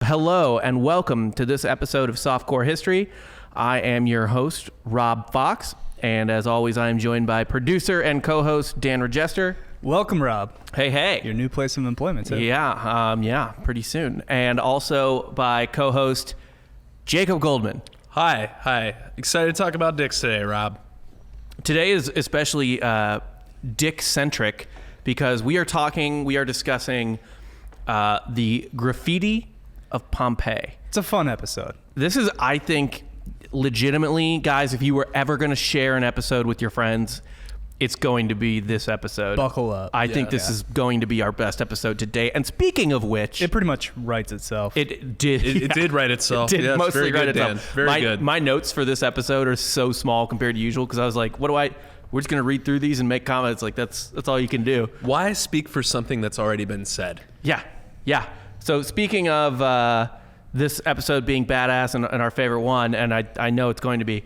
hello, and welcome to this episode of Softcore History. I am your host, Rob Fox, and as always, I am joined by producer and co-host Dan Regester. Welcome, Rob. Hey. Your new place of employment, too. Yeah, pretty soon. And also by co-host Jacob Goldman. Hi. Excited to talk about dicks today, Rob. Today is especially dick-centric because we are discussing the graffiti of Pompeii. It's a fun episode. This is, I think, legitimately, guys, if you were ever going to share an episode with your friends, it's going to be this episode. Buckle up. I think this is going to be our best episode to date. And speaking of which... It pretty much writes itself. It did. It did write itself. It did mostly write itself. Dan. Very good. My notes for this episode are so small compared to usual because I was like, we're just going to read through these and make comments. Like, that's all you can do. Why speak for something that's already been said? Yeah. So speaking of this episode being badass and our favorite one, and I know it's going to be,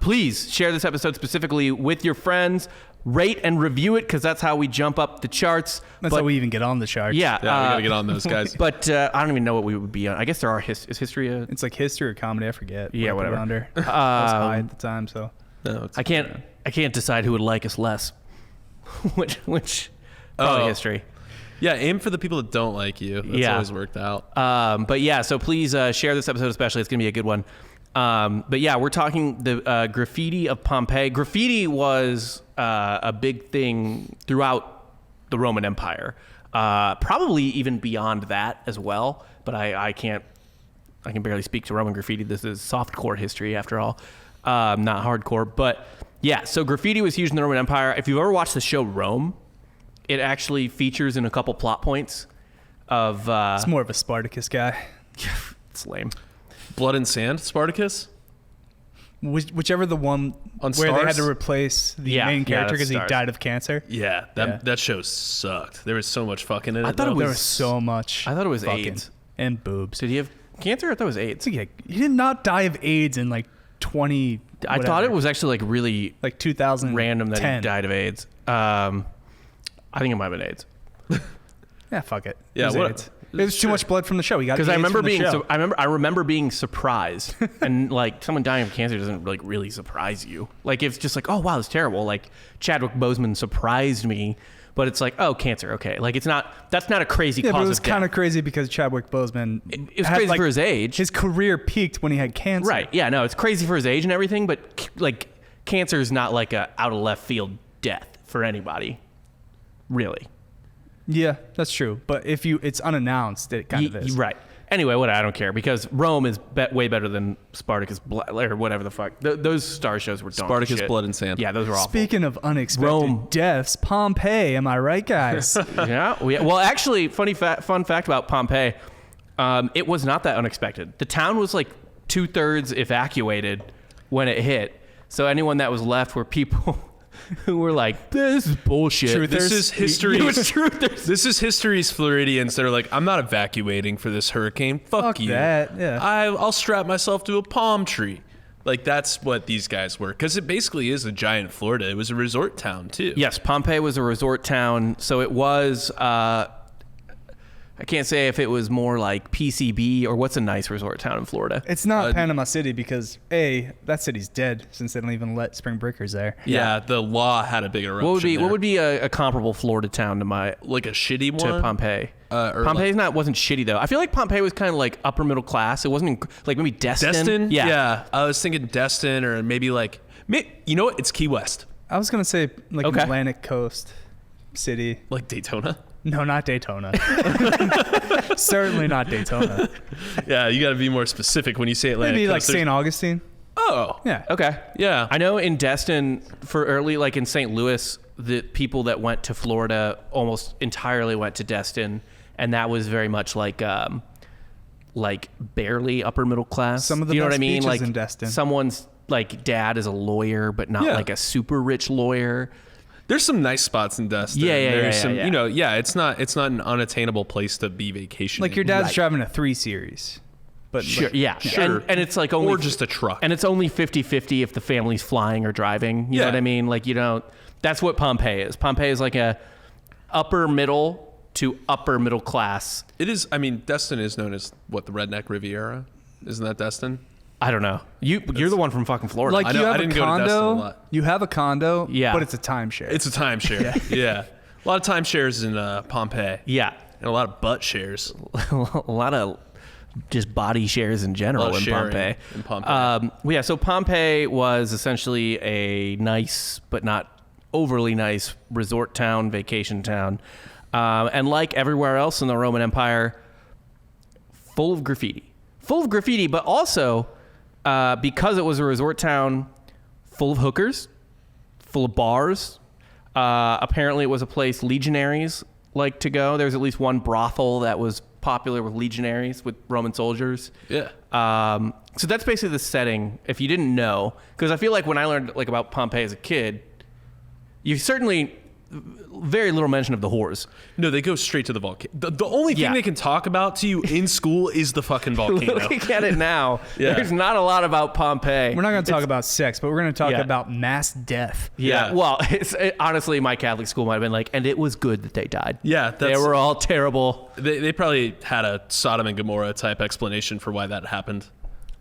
please share this episode specifically with your friends. Rate and review it because that's how we jump up the charts. That's how we even get on the charts. Yeah, we gotta get on those guys. But I don't even know what we would be on. I guess there are is history. It's like history or comedy. I forget. Yeah, whatever. Under. I was high at the time, so No, I can't decide who would like us less. which probably history. Yeah, aim for the people that don't like you. That's always worked out. But yeah, so please share this episode especially. It's going to be a good one. But yeah, we're talking the graffiti of Pompeii. Graffiti was a big thing throughout the Roman Empire. Probably even beyond that as well. But I can barely speak to Roman graffiti. This is softcore history after all, not hardcore. But yeah, so graffiti was huge in the Roman Empire. If you've ever watched the show Rome, it actually features in a couple plot points of... it's more of a Spartacus guy. It's lame. Blood and Sand, Spartacus? Whichever the one on where Stars? they had to replace the main character because he Stars. died of cancer. Yeah, that show sucked. There was so much fucking in it. There was so much. I thought it was fucking AIDS. And boobs. Did he have cancer? I thought it was AIDS. He did not die of AIDS in like 20... I thought it was actually like really like 2010. random that he died of AIDS. I think it might have been AIDS. Yeah, fuck it. Yeah, it was AIDS. It was too much blood from the show. He got because I AIDS remember being surprised, and like someone dying of cancer doesn't like really surprise you. Like it's just like, oh wow, it's terrible. Like Chadwick Boseman surprised me, but it's like, oh, cancer, okay. Like that's not a crazy cause of death. But it was kind of crazy because Chadwick Boseman. It was crazy for his age. His career peaked when he had cancer. Right? Yeah, no, it's crazy for his age and everything, but like cancer is not like a out of left field death for anybody, really. Yeah, that's true. But if it's unannounced, it kind of is. Right. Anyway, I don't care because Rome is way better than Spartacus or whatever the fuck. Those star shows were dumb. Spartacus, shit. Blood and Sand. Yeah, those were awful. Speaking of unexpected deaths, Pompeii. Am I right, guys? Yeah. Well, actually, fun fact about Pompeii, it was not that unexpected. The town was like 2/3 evacuated when it hit. So anyone that was left were people who were like, this is bullshit. This is history. Truthers. This is history's Floridians that are like, I'm not evacuating for this hurricane. Fuck you. That. Yeah. I'll strap myself to a palm tree. Like, that's what these guys were. Because it basically is a giant Florida. It was a resort town, too. Yes, Pompeii was a resort town. So it was... I can't say if it was more like PCB or what's a nice resort town in Florida. It's not Panama City because that city's dead since they don't even let spring breakers there. Yeah, the law had a big eruption. What would be a comparable Florida town to like a shitty one to Pompeii? Pompeii wasn't shitty though. I feel like Pompeii was kind of like upper middle class. It wasn't like maybe Destin. Destin? Yeah. I was thinking Destin or maybe you know what? It's Key West. I was gonna say like an Atlantic Coast city, like Daytona. No, not Daytona. Certainly not Daytona. Yeah, you got to be more specific when you say Atlantic Maybe Coast. like St. Augustine. Oh. Yeah. Okay. Yeah. I know in Destin, for early, like in St. Louis, the people that went to Florida almost entirely went to Destin, and that was very much like barely upper middle class. Some of the you know best what I mean? beaches Like in Destin. Someone's like dad is a lawyer, but not like a super rich lawyer. There's some nice spots in Destin. Yeah. You know, it's not an unattainable place to be vacationing. Like your dad's driving a 3 Series. But Sure, like, sure. And it's like only... Or just a truck. And it's only 50-50 if the family's flying or driving. You know what I mean? Like, you don't... That's what Pompeii is. Pompeii is like a upper middle to upper middle class. It is. I mean, Destin is known as what, the redneck Riviera? Isn't that Destin? I don't know. You're the one from fucking Florida. Like I you know, have I a didn't go to Destin a condo. lot. You have a condo, Yeah. but it's a timeshare. It's a timeshare. Yeah. A lot of timeshares in Pompeii. yeah, And a lot of butt shares. a lot of just body shares in A general lot of in sharing Pompeii. in Pompeii. Yeah, so Pompeii was essentially a nice but not overly nice resort town, vacation town. And like everywhere else in the Roman Empire, full of graffiti. Full of graffiti, but also, because it was a resort town, full of hookers, full of bars. Apparently it was a place legionaries like to go. There was at least one brothel that was popular with legionaries, with Roman soldiers. Yeah. So that's basically the setting, if you didn't know. Because I feel like when I learned like about Pompeii as a kid, you certainly very little mention of the whores. No, they go straight to the volcano. The only thing Yeah. they can talk about to you in school is the fucking volcano. Looking at it now, Yeah. there's not a lot about Pompeii. We're not going to talk about sex, but we're going to talk Yeah. about mass death. Yeah. Yeah. Well, honestly, my Catholic school might have been like, and it was good that they died. Yeah, They that's- were all terrible. They probably had a Sodom and Gomorrah type explanation for why that happened.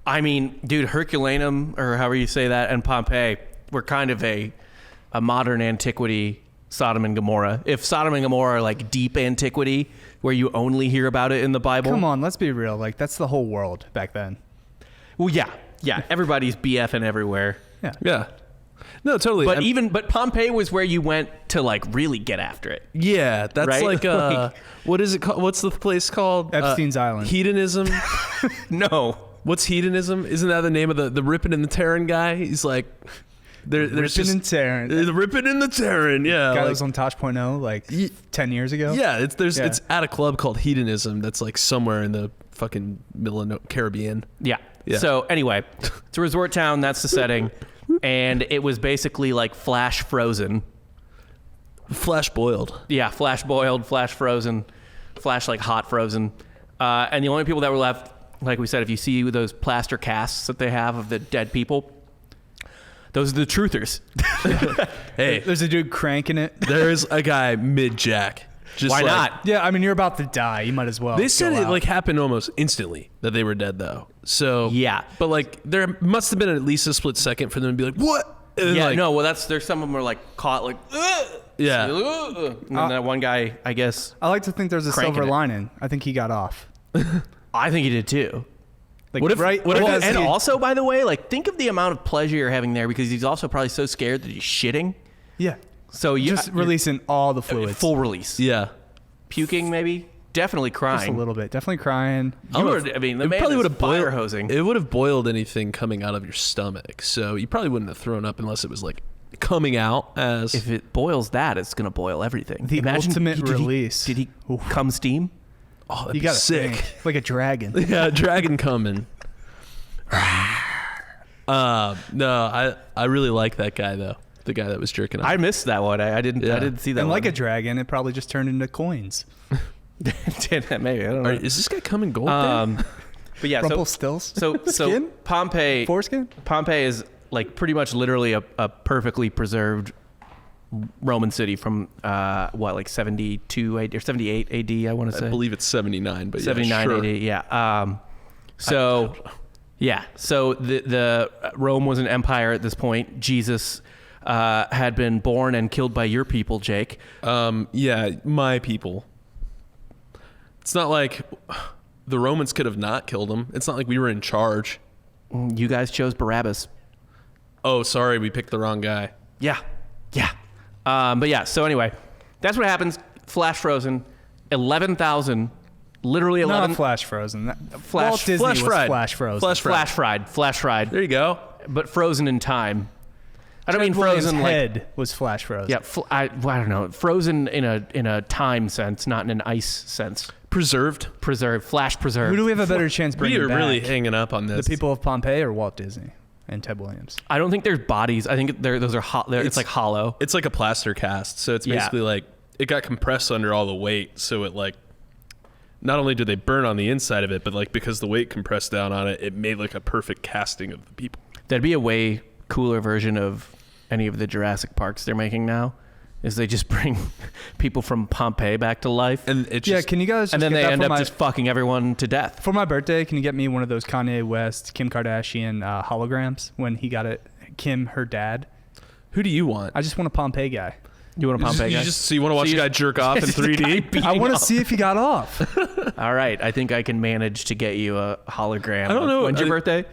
I mean, dude, Herculaneum, or however you say that, and Pompeii were kind of a modern antiquity, Sodom and Gomorrah. If Sodom and Gomorrah are like deep antiquity, where you only hear about it in the Bible. Come on, let's be real. Like, that's the whole world back then. Well, yeah. Everybody's BFing everywhere. Yeah. Yeah. No, totally. But Pompeii was where you went to like really get after it. yeah, that's Right? like Like- what is it called? What's the place called? Epstein's Island. Hedonism. No. What's hedonism? Isn't that the name of the ripping and the tearing guy? He's like, there's Ripping just and tearing. the ripping and the tearing. Yeah, Guy that like- was on Tosh.0 like 10 years ago. yeah. It's Yeah. it's at a club called Hedonism that's like somewhere in the fucking middle of Caribbean. Yeah. Yeah. So anyway, it's a resort town. That's the setting. And it was basically like flash frozen. Flash boiled. Yeah, flash boiled, flash frozen, flash like hot frozen. And the only people that were left, like we said, if you see those plaster casts that they have of the dead people, those are the truthers. Hey, There's a dude cranking it. there's a guy mid jack. Just Why like- not? Yeah, I mean, you're about to die. You might as well. They said go it out. like happened almost instantly that they were dead though. So Yeah. but like there must have been at least a split second for them to be like, what? And then, Yeah, like, no, well, there's some of them are like caught like, ugh! Yeah. And then that one guy, I guess, I like to think there's a Cranking silver it. lining. I think he got off. I think he did too. Like, What if- right? what if- as And he- also, by the way, like think of the amount of pleasure you're having there because he's also probably so scared that he's shitting. yeah, So you just releasing all the fluids. full release. Yeah. Puking, maybe. Definitely Just a crying. little bit. Definitely crying. You were, I mean, the It man probably is would have fire boiled hosing. It would have boiled anything coming out of your stomach. So you probably wouldn't have thrown up unless it was like coming out as If it boils that, it's gonna boil everything. The ultimate release. Did he come steam? oh, that'd You be got sick. like a dragon. Yeah, dragon coming. No, I really like that guy though. The guy that was jerking off. I missed that one. I didn't. Yeah. I didn't see that. And like a one. dragon, it probably just turned into coins. Maybe I don't know. Is this guy coming gold? there? But yeah, Rumpelstilts. so Skin? Pompeii. Foreskin? Pompeii is like pretty much literally a perfectly preserved Roman city from like 72 AD or 78 AD. I want to say. I believe it's 79, but 79 yeah, sure. AD. Yeah. So yeah. So the Rome was an empire at this point. Jesus had been born and killed by your people, Jake. Yeah, my people. It's not like the Romans could have not killed him. It's not like we were in charge. You guys chose Barabbas. Oh, sorry, we picked the wrong guy. Yeah. Yeah. But yeah, so anyway, that's what happens. Flash frozen. 11,000. Literally 11. Not flash frozen. Flash- Walt Disney flash was fried. flash frozen. Flash fried. Flash fried. Flash fried. There you go. But frozen in time. I don't mean Williams' frozen like. head was flash frozen. Yeah, I don't know. Frozen in a time sense, not in an ice sense. Preserved. Preserved, flash preserved. Who do we have a better chance We bringing are back? really hanging up on The this. people of Pompeii or Walt Disney and Ted Williams? I don't think there's bodies. I think those are it's like hollow. It's like a plaster cast, so it's Yeah. basically like it got compressed under all the weight, so it like not only did they burn on the inside of it, but like because the weight compressed down on it, it made like a perfect casting of the people. That'd be a way cooler version of any of the Jurassic Parks they're making now. is they just bring people from Pompeii back to life. And it just, Can you guys? And then get they that end for up just fucking everyone to death. For my birthday, can you get me one of those Kanye West, Kim Kardashian holograms when he got it? Kim, her dad. who do you want? I just want a Pompeii guy. You want a Pompeii guy? So you want to watch a guy jerk off in 3D? I want to see if he got off. All right. I think I can manage to get you a hologram. I don't know. When's your birthday?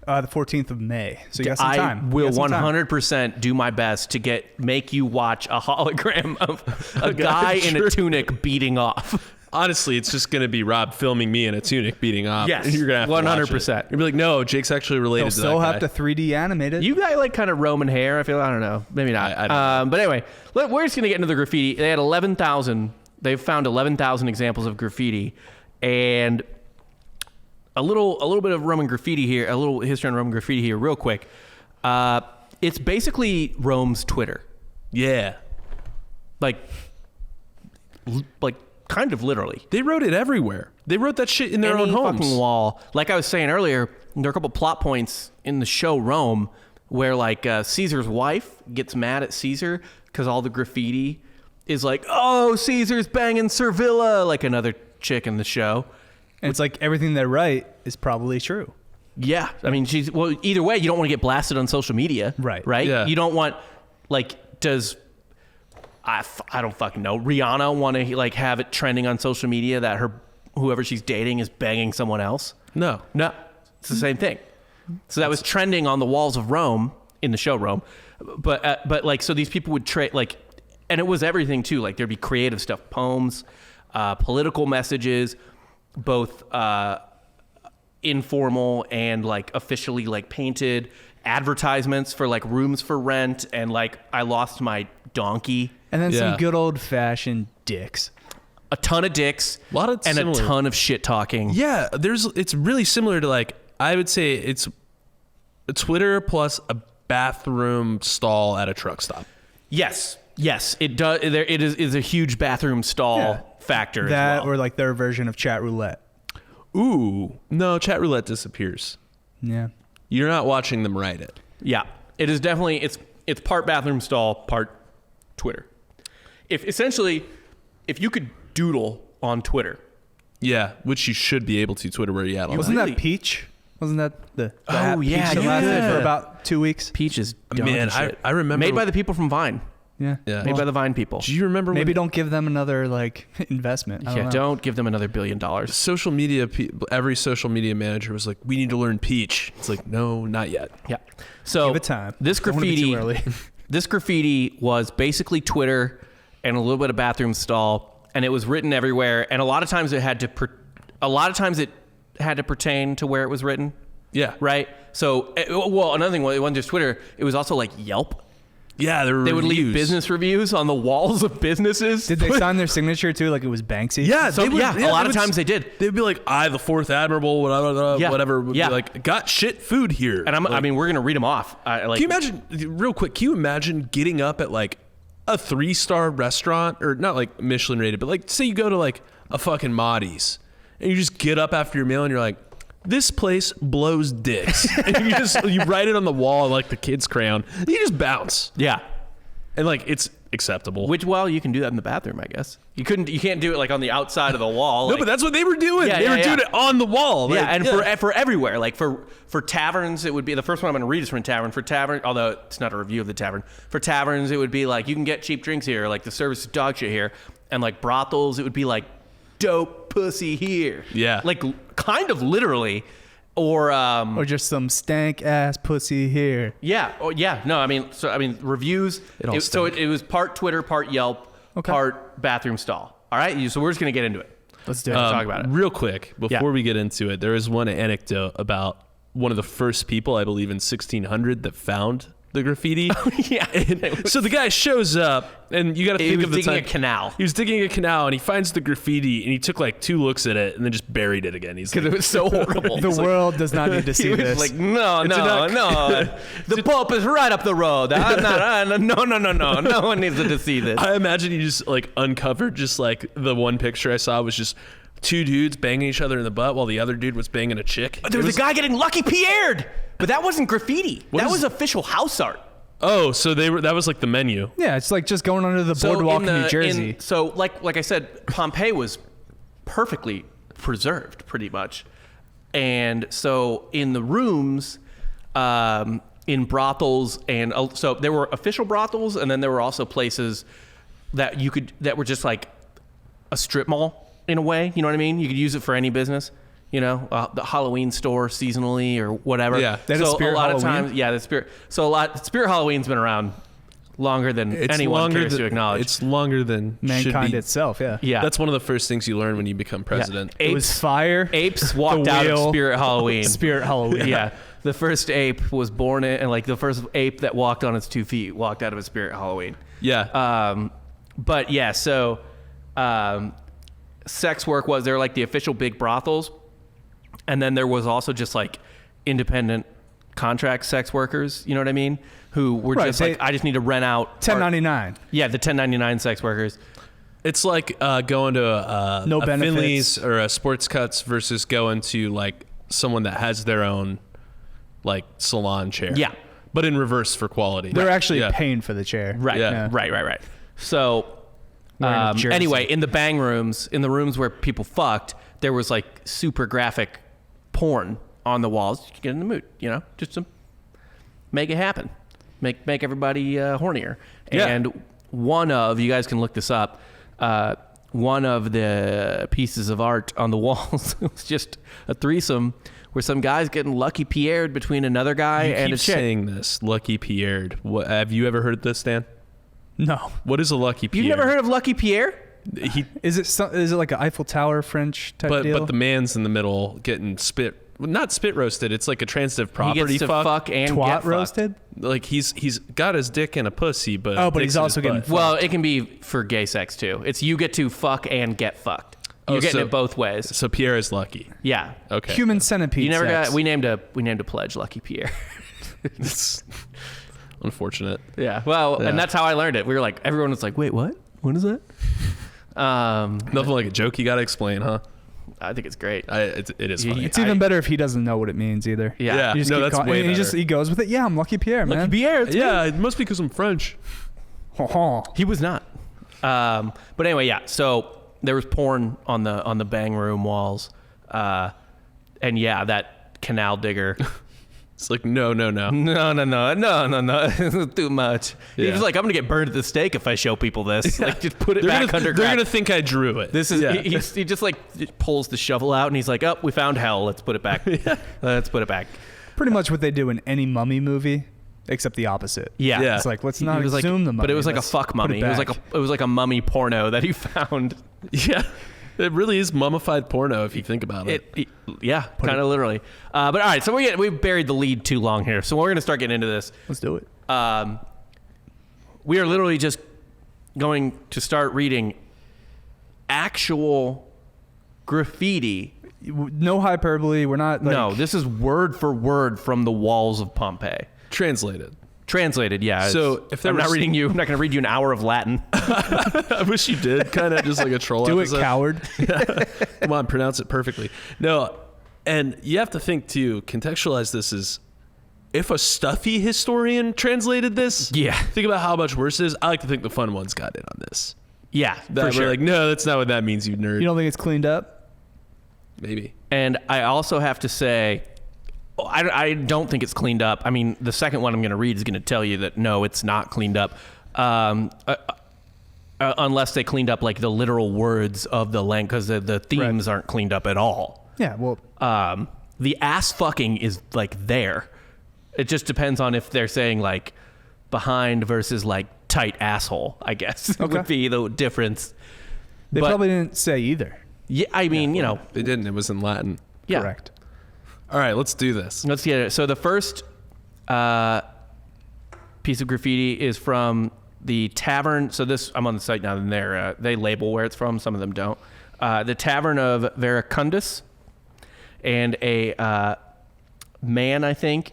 The 14th of May. So you got some time. I will 100% do my best to make you watch a hologram of a guy in a tunic beating off. Honestly, it's just going to be Rob filming me in a tunic beating off. Yes, and you're going to have to 100%. watch it. You'll be like, no, Jake's actually related They'll to still that have guy. to 3D animate it. You got like kind of Roman hair. I don't know. Maybe not. I don't know. But anyway, we're just going to get into the graffiti. They had 11,000. They've found 11,000 examples of graffiti. And a little bit of Roman graffiti here, a little history on Roman graffiti here real quick. It's basically Rome's Twitter. Yeah. Like kind of literally. They wrote it everywhere. They wrote that shit in their own homes. Fucking wall. Like I was saying earlier, there are a couple plot points in the show Rome where like Caesar's wife gets mad at Caesar because all the graffiti is like, oh, Caesar's banging Servilla, like another chick in the show. And it's like everything they write is probably true. Yeah. I mean, either way, you don't want to get blasted on social media. Right. Right? Yeah. You don't want, does, I don't fucking know, Rihanna want to like have it trending on social media that whoever she's dating is banging someone else? No. No. It's the same thing. So that was trending on the walls of Rome in the show Rome. But like, so these people would trade and it was everything too. Like there'd be creative stuff, poems, political messages, both informal and like officially like painted advertisements for like rooms for rent and like I lost my donkey. And then Yeah. some good old fashioned dicks. A ton of dicks and similar. a ton of shit talking. Yeah, it's really similar to like, I would say it's a Twitter plus a bathroom stall at a truck stop. Yes, it does. It is a huge bathroom stall factor. That as well. or like their version of chat roulette. Ooh, no, chat roulette disappears. Yeah. You're not watching them write it. Yeah, it is definitely it's part bathroom stall, part Twitter. If you could doodle on Twitter, Yeah, which you should be able to. Twitter, where you at? Wasn't really- that Peach? Wasn't that the Oh, app yeah, Peach that you lasted could. for about 2 weeks? Peach is dog Man, and shit. I remember- made by the people from Vine. Yeah. Yeah. Made by the Vine people. Do you remember Maybe when don't give them another like investment. I don't know. Don't give them another $1 billion. social media, every social media manager was like, we need to learn Peach. It's like, no, not yet. Yeah. So Give it time. This Don't wanna be too graffiti, early. this graffiti was basically Twitter and a little bit of bathroom stall, and it was written everywhere. And a lot of times it had to pertain to where it was written. Yeah. Right. So, another thing, it wasn't just Twitter. It was also like Yelp. Yeah, They would leave business reviews on the walls of businesses. Did they sign their signature too, like it was Banksy? Yeah, So, they would, a lot of times they did. They'd be like, I, the fourth admiral, Yeah. whatever. Would Yeah. be like, got shit food here. And I mean, we're gonna read them off. Can you imagine, real quick, can you imagine getting up at like a 3-star restaurant, or not like Michelin rated, but like say you go to like a fucking Maudie's and you just get up after your meal and you're like, this place blows dicks. And you write it on the wall like the kid's crayon. You just bounce. Yeah. And like, it's acceptable. You can do that in the bathroom, I guess. You can't do it like on the outside of the wall. No, like, but that's what they were doing. Yeah, They yeah, were yeah. doing it on the wall. yeah, Like, and for everywhere, like for taverns, it would be the first one I'm going to read is from a tavern. For tavern, although it's not a review of the tavern. For taverns, it would be like you can get cheap drinks here, like the service is dog shit here, and like brothels, it would be like dope pussy here. Yeah. like kind of literally, or Or just some stank ass pussy here. yeah, no, I mean reviews. It all It was part Twitter, part Yelp, Okay. part bathroom stall. All right, so we're just going to get into it. Let's do it. Talk about it. Real quick, before we get into it, there is one anecdote about one of the first people, I believe in 1600, that found the graffiti. Yeah. So the guy shows up, and you got to He think was of the digging time. a canal. He was digging a canal, and he finds the graffiti, and he took like 2 looks at it, and then just buried it again. He's Because like, it was so horrible. The world does not need to see He was this. like, no. enough. The Pope is right up the road. No one needs to see this. I imagine he just like uncovered just like the one picture I saw was just 2 dudes banging each other in the butt while the other dude was banging a chick. There was a guy getting Lucky Pierre'd, but that wasn't graffiti. That is- was official house art. Oh, so that was like the menu. Yeah, it's like just going under the boardwalk in New Jersey. So like I said, Pompeii was perfectly preserved pretty much. And so in the rooms, in brothels, and so there were official brothels, and then there were also places that were just like a strip mall in a way. You know what I mean? You could use it for any business. You know, the Halloween store seasonally or whatever. Yeah, that is Spirit a lot Halloween? of times, yeah, the Spirit. So Spirit Halloween's been around longer than anyone cares to acknowledge. It's longer than Mankind should be. itself, yeah. Yeah, That's one of the first things you learn when you become president. Yeah. It was fire. Apes walked out of Spirit Halloween. Spirit Halloween. Yeah. The first ape was born in, and like the first ape that walked on its 2 feet walked out of a Spirit Halloween. Yeah. But yeah, so sex work they're like the official big brothels. And then there was also just like independent contract sex workers, you know what I mean? Who were just like, I just need to rent out. 1099. Yeah, the 1099 sex workers. It's like going to a benefits. Finley's or a Sports Cuts versus going to like someone that has their own like salon chair. Yeah. But in reverse for quality. They're actually paying for the chair. Right, Yeah. right. So Wearing a jersey. anyway, in the bang rooms, in the rooms where people fucked, there was like super graphic porn on the walls. You can get in the mood, you know, just to make it happen, make everybody hornier. Yeah. And one of, you guys can look this up, one of the pieces of art on the walls was just a threesome where some guy's getting Lucky Pierre'd between another guy You and a keep chick. saying this, Lucky Pierre'd. What, have you ever heard this, Dan? No. What is a Lucky Pierre? You've never heard of Lucky Pierre? Is it like an Eiffel Tower French type deal? But the man's in the middle getting not spit roasted. It's like a transitive property. He gets to fuck and Twat get fucked. roasted? Like he's got his dick in a pussy, but Oh, but dick's he's in also his getting butt. Well, it can be for gay sex too. It's you get to fuck and get fucked. You're getting it both ways. So Pierre is lucky. Yeah. Okay. Human centipede You never sex. got. We named a pledge Lucky Pierre. It's unfortunate. Yeah. Well, Yeah. and that's how I learned it. We were like, everyone was like, wait, what? What is that? Nothing like a joke you got to explain, huh? I think it's great. It is funny. It's even better if he doesn't know what it means either. Yeah. You just No, keep that's way and better. he goes with it. Yeah, I'm Lucky Pierre, man. Lucky Pierre. It's Yeah, it must be because I'm French. He was not. But anyway, yeah. So there was porn on the bang room walls, and yeah, that canal digger. It's like no. No. Too much. He Yeah. was like, I'm gonna get burned at the stake if I show people this. Like, just put it back They're underground. gonna think I drew it. This is Yeah. he just like pulls the shovel out and he's like, oh, we found hell. Let's put it back. Let's put it back. Pretty much what they do in any mummy movie, except the opposite. Yeah. Yeah. It's like, let's He not was like- exhume the mummy. But it was like a Let's fuck put mummy. It was like a mummy porno that he found. Yeah, it really is mummified porno if you think about it. Yeah, kind of literally. But all right, so we buried the lead too long here. So we're gonna start getting into this. Let's do it. We are literally just going to start reading actual graffiti. No hyperbole. We're not. Like, No, this is word for word from the walls of Pompeii. Translated. Translated, yeah. So if there I'm not was- reading you, I'm not going to read you an hour of Latin. I wish you did. Kind of just like a troll do episode. it, coward. Come on, pronounce it perfectly. No, and you have to think too, contextualize this as if a stuffy historian translated this. Yeah. Think about how much worse it is. I like to think the fun ones got in on this. Yeah, That for we're sure. like, no, that's not what that means, you nerd. You don't think it's cleaned up? Maybe. And I also have to say, I don't think it's cleaned up. I mean, the second one I'm going to read is going to tell you that no, it's not cleaned up. Unless they cleaned up like the literal words of the language, because the themes aren't cleaned up at all. Yeah. Well, The ass fucking is like there. It just depends on if they're saying like behind versus like tight asshole, I guess would be the difference. they But- probably didn't say either. Yeah, I mean, you know, They didn't. It was in Latin. yeah. Correct. All right, let's do this. Let's get it. So the first piece of graffiti is from the tavern. So this, I'm on the site now, and they label where it's from. Some of them don't. The Tavern of Veracundus, and a man, I think,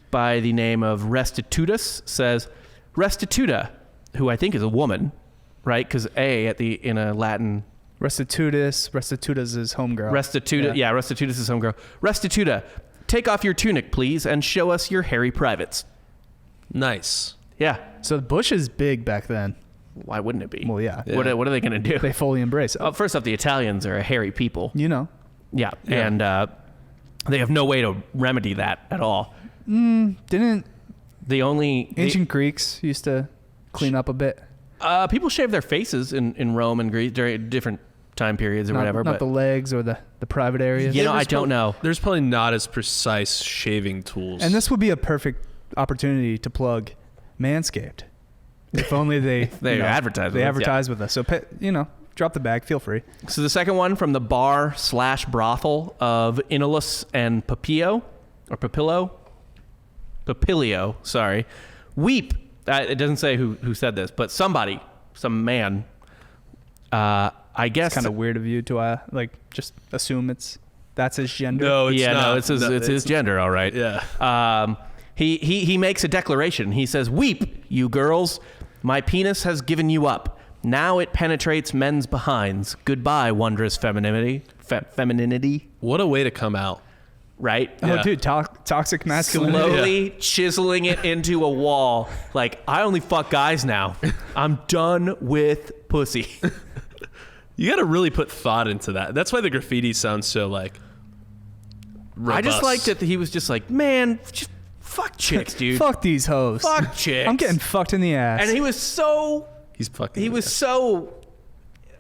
by the name of Restitutus says, "Restituta," who I think is a woman, right? Because in a Latin. Restitutus is homegirl. Restituta, yeah, Restitutus is homegirl. Restituta, take off your tunic, please, and show us your hairy privates. Nice. Yeah. So the bush is big back then. Why wouldn't it be? Well, yeah. Yeah. What are they going to do? They fully embrace it. First off, the Italians are a hairy people. You know. Yeah. Yeah. And they have no way to remedy that at all. Didn't The only... ancient Greeks used to clean up a bit? people shave their faces in Rome and Greece during different time periods or whatever. Not But the legs or the private areas. You know, I there's don't know. There's probably not as precise shaving tools. And this would be a perfect opportunity to plug Manscaped. If only they They advertise They with us, advertise with us. So drop the bag. Feel free. So the second one from the bar/brothel of Inulus and Papilio, sorry. Weep. It doesn't say who said this, but some man. I guess It's kind of weird of you to just assume that's his gender. no, it's not. no, it's his gender, all right. Yeah. He makes a declaration. He says, "Weep, you girls. My penis has given you up. Now it penetrates men's behinds. Goodbye, wondrous femininity." Femininity, What a way to come out. right? Oh, Yeah. dude, toxic masculinity. Slowly chiseling it into a wall. Like, I only fuck guys now. I'm done with pussy. You got to really put thought into that. That's why the graffiti sounds so like robust. I just liked it that he was just like, man, just fuck chicks, dude. Fuck these hoes. Fuck chicks. I'm getting fucked in the ass. And he was so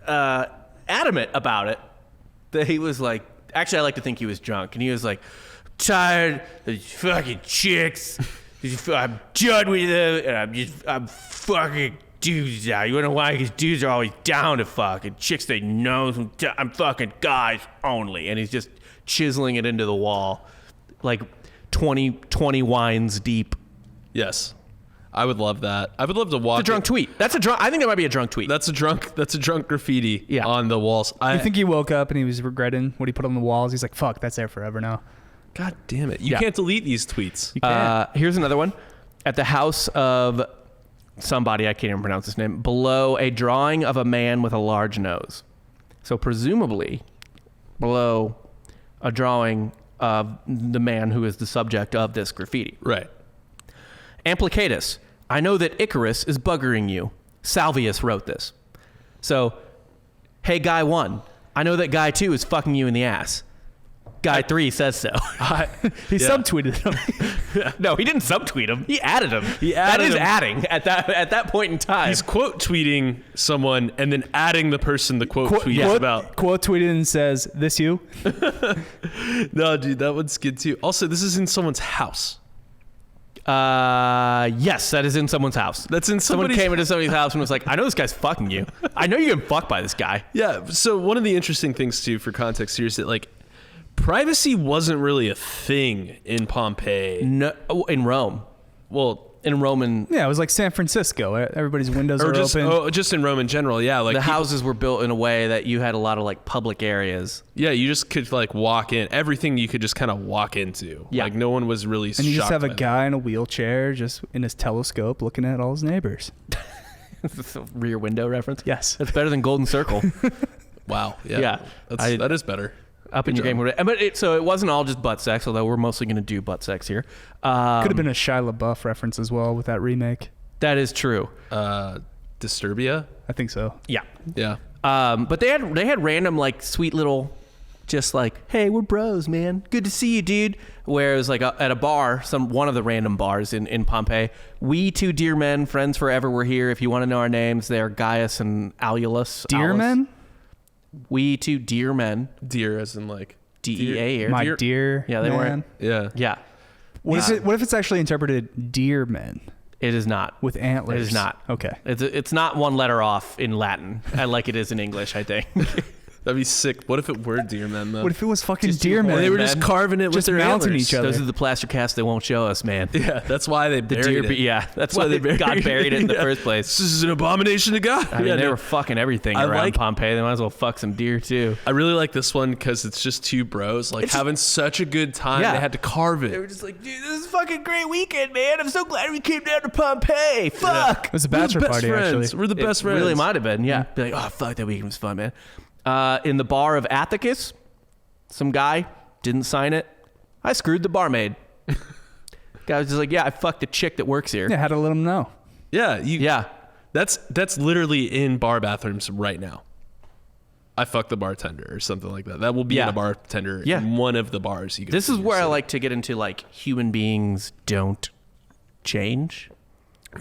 adamant about it that he was like, actually, I like to think he was drunk, and he was like, tired of these fucking chicks. I'm done with them, and I'm fucking dudes now. You wanna know why? Because dudes are always down to fuck, and chicks they know. I'm fucking guys only, and he's just chiseling it into the wall, like 20 wines deep. Yes. I would love that. I would love to watch It's a drunk tweet. I think that might be a drunk tweet. That's a drunk graffiti Yeah. on the walls. you think he woke up and he was regretting what he put on the walls? He's like, fuck, that's there forever now. God damn it. You Yeah. can't delete these tweets. You can't. Here's another one. At the house of somebody, I can't even pronounce his name, below a drawing of a man with a large nose. So presumably below a drawing of the man who is the subject of this graffiti. Right. Amplicatus, I know that Icarus is buggering you. Salvius wrote this. So, hey, guy 1, I know that guy 2 is fucking you in the ass. Guy 3 says so. He Yeah. subtweeted him. No, he didn't subtweet him. He added him. He that added is him. adding at that point in time. He's quote tweeting someone and then adding the person the quote tweet is about. Quote tweeted and says, "This you?" No, dude, that one's good too. Also, this is in someone's house. Yes, that is in someone's house. That's in Someone somebody's came into somebody's house and was like, I know this guy's fucking you. I know you're getting fucked by this guy. Yeah. So one of the interesting things too, for context here, is that like privacy wasn't really a thing in Pompeii. No, in Rome. Well, In Roman, Yeah, it was like San Francisco. Everybody's windows or are just open. just in Rome in general. Yeah. Like the houses were built in a way that you had a lot of like public areas. Yeah, you just could like walk in. Everything you could just kind of walk into. Yeah. Like no one was really. And you just have a shocked by that. guy in a wheelchair just in his telescope looking at all his neighbors. This is a Rear Window reference. Yes. That's better than Golden Circle. Wow. Yeah. Yeah. That is better. Up in your game. But so it wasn't all just butt sex, although we're mostly going to do butt sex here. Could have been a Shia LaBeouf reference as well with that remake. That is true. Disturbia. I think so. Yeah. Yeah. But they had random like sweet little, just like, hey, we're bros, man. Good to see you, dude. Whereas like at a bar, one of the random bars in Pompeii, we two dear men, friends forever, we're here. If you want to know our names, they're Gaius and Aulus. Dear men? We two dear men. Deer, as in like DEA here. My dear Yeah, they man. were. Yeah. Yeah. What if it's actually interpreted deer men It is not. with antlers? It is not. Okay. It's not one letter off in Latin, like it is in English, I think. That'd be sick. What if it were deer men though? What if it was fucking Just deer two men? they were men? just carving it with Just their mounting antlers. each other. Those are the plaster casts they won't show us, man. Yeah, that's why they buried it. Yeah, that's why God buried it in the Yeah. first place. This is an abomination to God. I mean, Yeah, they no. were fucking everything I around like- Pompeii. They might as well fuck some deer too. I really like this one because it's just two bros like having such a good time. Yeah. They had to carve They it. were just like, dude, this is a fucking great weekend, man. I'm so glad we came down to Pompeii. Fuck. It was a We're the bachelor best party, friends. actually. We're the best It friends. really might have been, yeah. Be like, oh, fuck, that weekend was fun, man. In the bar of Athicus, some guy didn't sign it. I screwed the barmaid. Guy was just like, yeah, I fucked a chick that works here. Yeah, had to let them know. Yeah. That's literally in bar bathrooms right now. I fucked the bartender or something like that. That will be in a bartender in one of the bars. This is where I like to get into like human beings don't change.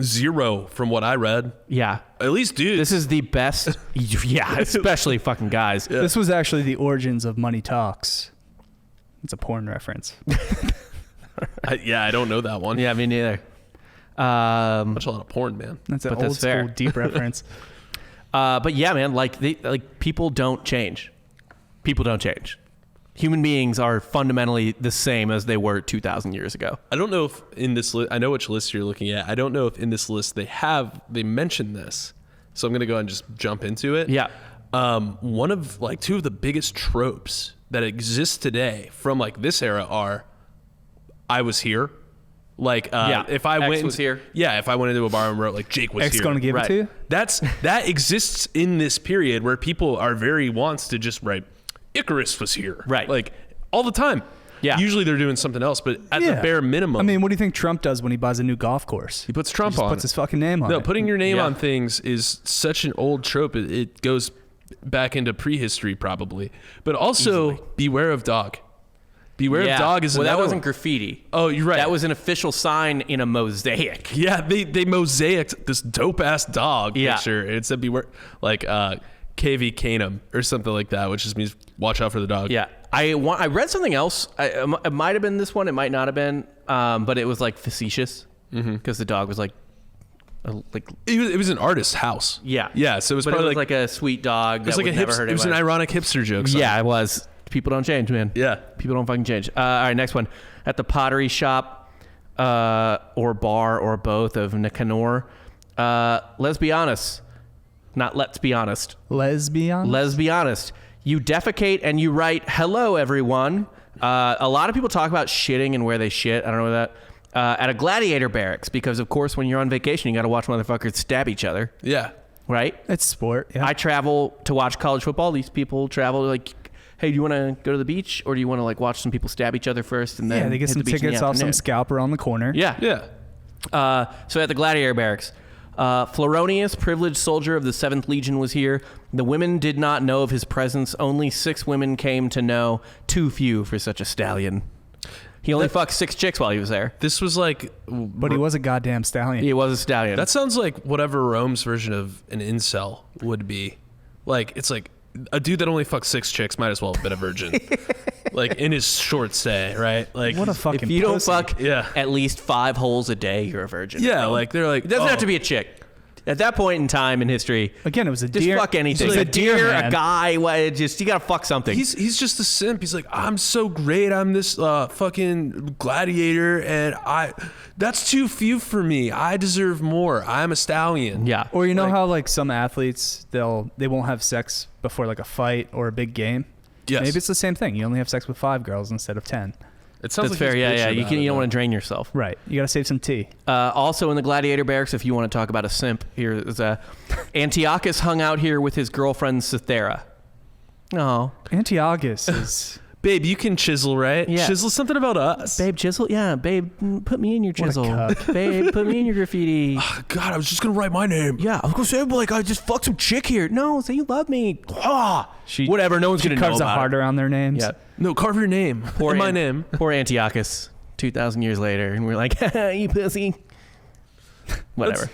0 from what I read. Yeah. At least dudes. This is the best. Yeah, especially fucking guys. Yeah. This was actually the origins of Money Talks. It's a porn reference. I don't know that one. Yeah, me neither. Watch a lot of porn, man. That's an But old that's fair. school deep reference. But yeah, man, like people don't change. People don't change. Human beings are fundamentally the same as they were 2,000 years ago. I don't know if in this list, I know which list you're looking at. I don't know if in this list they mention this. So I'm going to go and just jump into it. Yeah. One of like 2 of the biggest tropes that exist today from like this era are I was here. Like, if I X went was here. Yeah. If I went into a bar and wrote like Jake was X here. going to give it to you? That exists in this period where people are very wants to just write Icarus was here. Right. Like all the time. Yeah. Usually they're doing something else, but at the bare minimum. I mean, what do you think Trump does when he buys a new golf course? He puts Trump He just on puts it. his fucking name on No, it. putting your name Yeah. on things is such an old trope. It goes back into prehistory probably. But also beware of dog. Beware of dog is well, that another wasn't one. graffiti. Oh, you're right. That was an official sign in a mosaic. Yeah, they mosaicked this dope ass dog picture. It said beware, like KV Canum or something like that, which just means watch out for the dog. Yeah, I read something else. It might have been this one. It might not have been. But it was like facetious because the dog was like it was an artist's house. Yeah, yeah. So it was but probably it was like a sweet dog. it was that like would never hurt it was an anyone. ironic hipster joke. Yeah, it was. People don't change, man. Yeah. People don't fucking change. All right, next one. At the pottery shop or bar or both of Nicanor, let's be honest. Not let's be honest. Lesbian? Let's be honest. You defecate and you write, hello, everyone. A lot of people talk about shitting and where they shit. I don't know that. At a gladiator barracks, because, of course, when you're on vacation, you got to watch motherfuckers stab each other. Yeah. Right? It's sport. Yeah. I travel to watch college football. These people travel like, hey, do you want to go to the beach or do you want to like watch some people stab each other first and then they get hit some the beach in the tickets off some afternoon? scalper on the corner. Yeah. Yeah. So at the gladiator barracks, Floronius, privileged soldier of the 7th Legion, was here. The women did not know of his presence. Only 6 women came to know. Too few for such a stallion. He only fucked 6 chicks while he was there. This was like, But he was a goddamn stallion. He was a stallion. that sounds like whatever Rome's version of an incel would be. Like, it's like a dude that only fucked 6 chicks might as well have been a virgin. Like in his short stay, right? Like What a fucking if you don't pussy. fuck Yeah. at least 5 holes a day, you're a virgin. Yeah, bro. like they're like It doesn't have to be a chick. At that point in time in history, Again, it was a just deer. fuck anything. It was A deer, a man. guy, just you gotta fuck something. He's just a simp. He's like, I'm so great. I'm this fucking gladiator, and that's too few for me. I deserve more. I'm a stallion. yeah. Or you know how like some athletes they won't have sex before like a fight or a big game. Yes. Maybe it's the same thing. You only have sex with 5 girls instead of 10. It sounds That's like fair. he's Yeah, bitching yeah. about You it, don't though. want to drain yourself. Right. You got to save some tea. Also in the gladiator barracks, if you want to talk about a simp, here is Antiochus hung out here with his girlfriend Cythera. Oh, Antiochus is Babe, you can chisel, right? Yeah. Chisel something about us. babe, chisel. Yeah, babe, put me in your What a chisel. cuck. Babe, put me in your graffiti. God, I was just gonna write my name. Yeah, I was gonna say, but like, I just fucked some chick here. No, say you love me. Ah, she whatever. No one's she gonna know carves a about heart it. around their names. Yeah. No, carve your name. Poor and my An- name. Poor Antiochus. 2,000 years later, and we're like, you pussy. Whatever.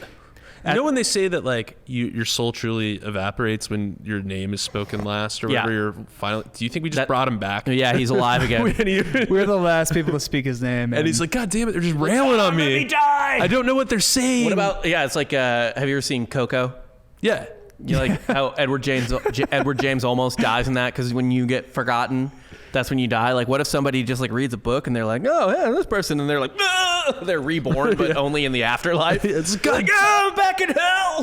You know when they say that like your soul truly evaporates when your name is spoken last or Yeah. whatever you're finally. Do you think we just That- brought him back? Yeah, he's alive again. We're the last people to speak his name. And he's like, God damn it, they're just railing on me. Let me die. I don't know what they're saying. What about? Yeah, it's like. Have you ever seen Coco? Yeah. You know, like how Edward James almost dies in that because when you get forgotten, that's when you die. Like, what if somebody just like reads a book and they're like, oh yeah, this person, and they're like, ah! They're reborn, but only in the afterlife. It's Like, oh, I'm back in hell.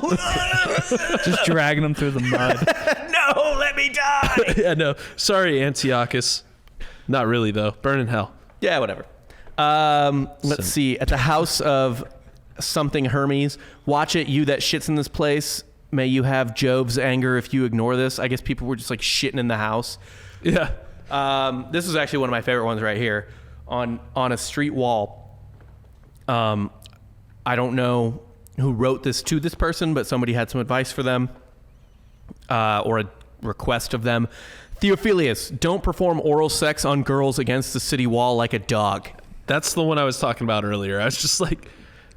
just dragging him through the mud. No, let me die. Yeah, no. Sorry, Antiochus. Not really though. Burn in hell. Yeah, whatever. Let's see. At the house of something Hermes, watch it, you that shits in this place. May you have Job's anger if you ignore this. I guess people were just like shitting in the house. Yeah. This is actually one of my favorite ones right here on a street wall. I don't know who wrote this to this person, but somebody had some advice for them or a request of them. Theophilus, don't perform oral sex on girls against the city wall like a dog. That's the one I was talking about earlier. I was just like,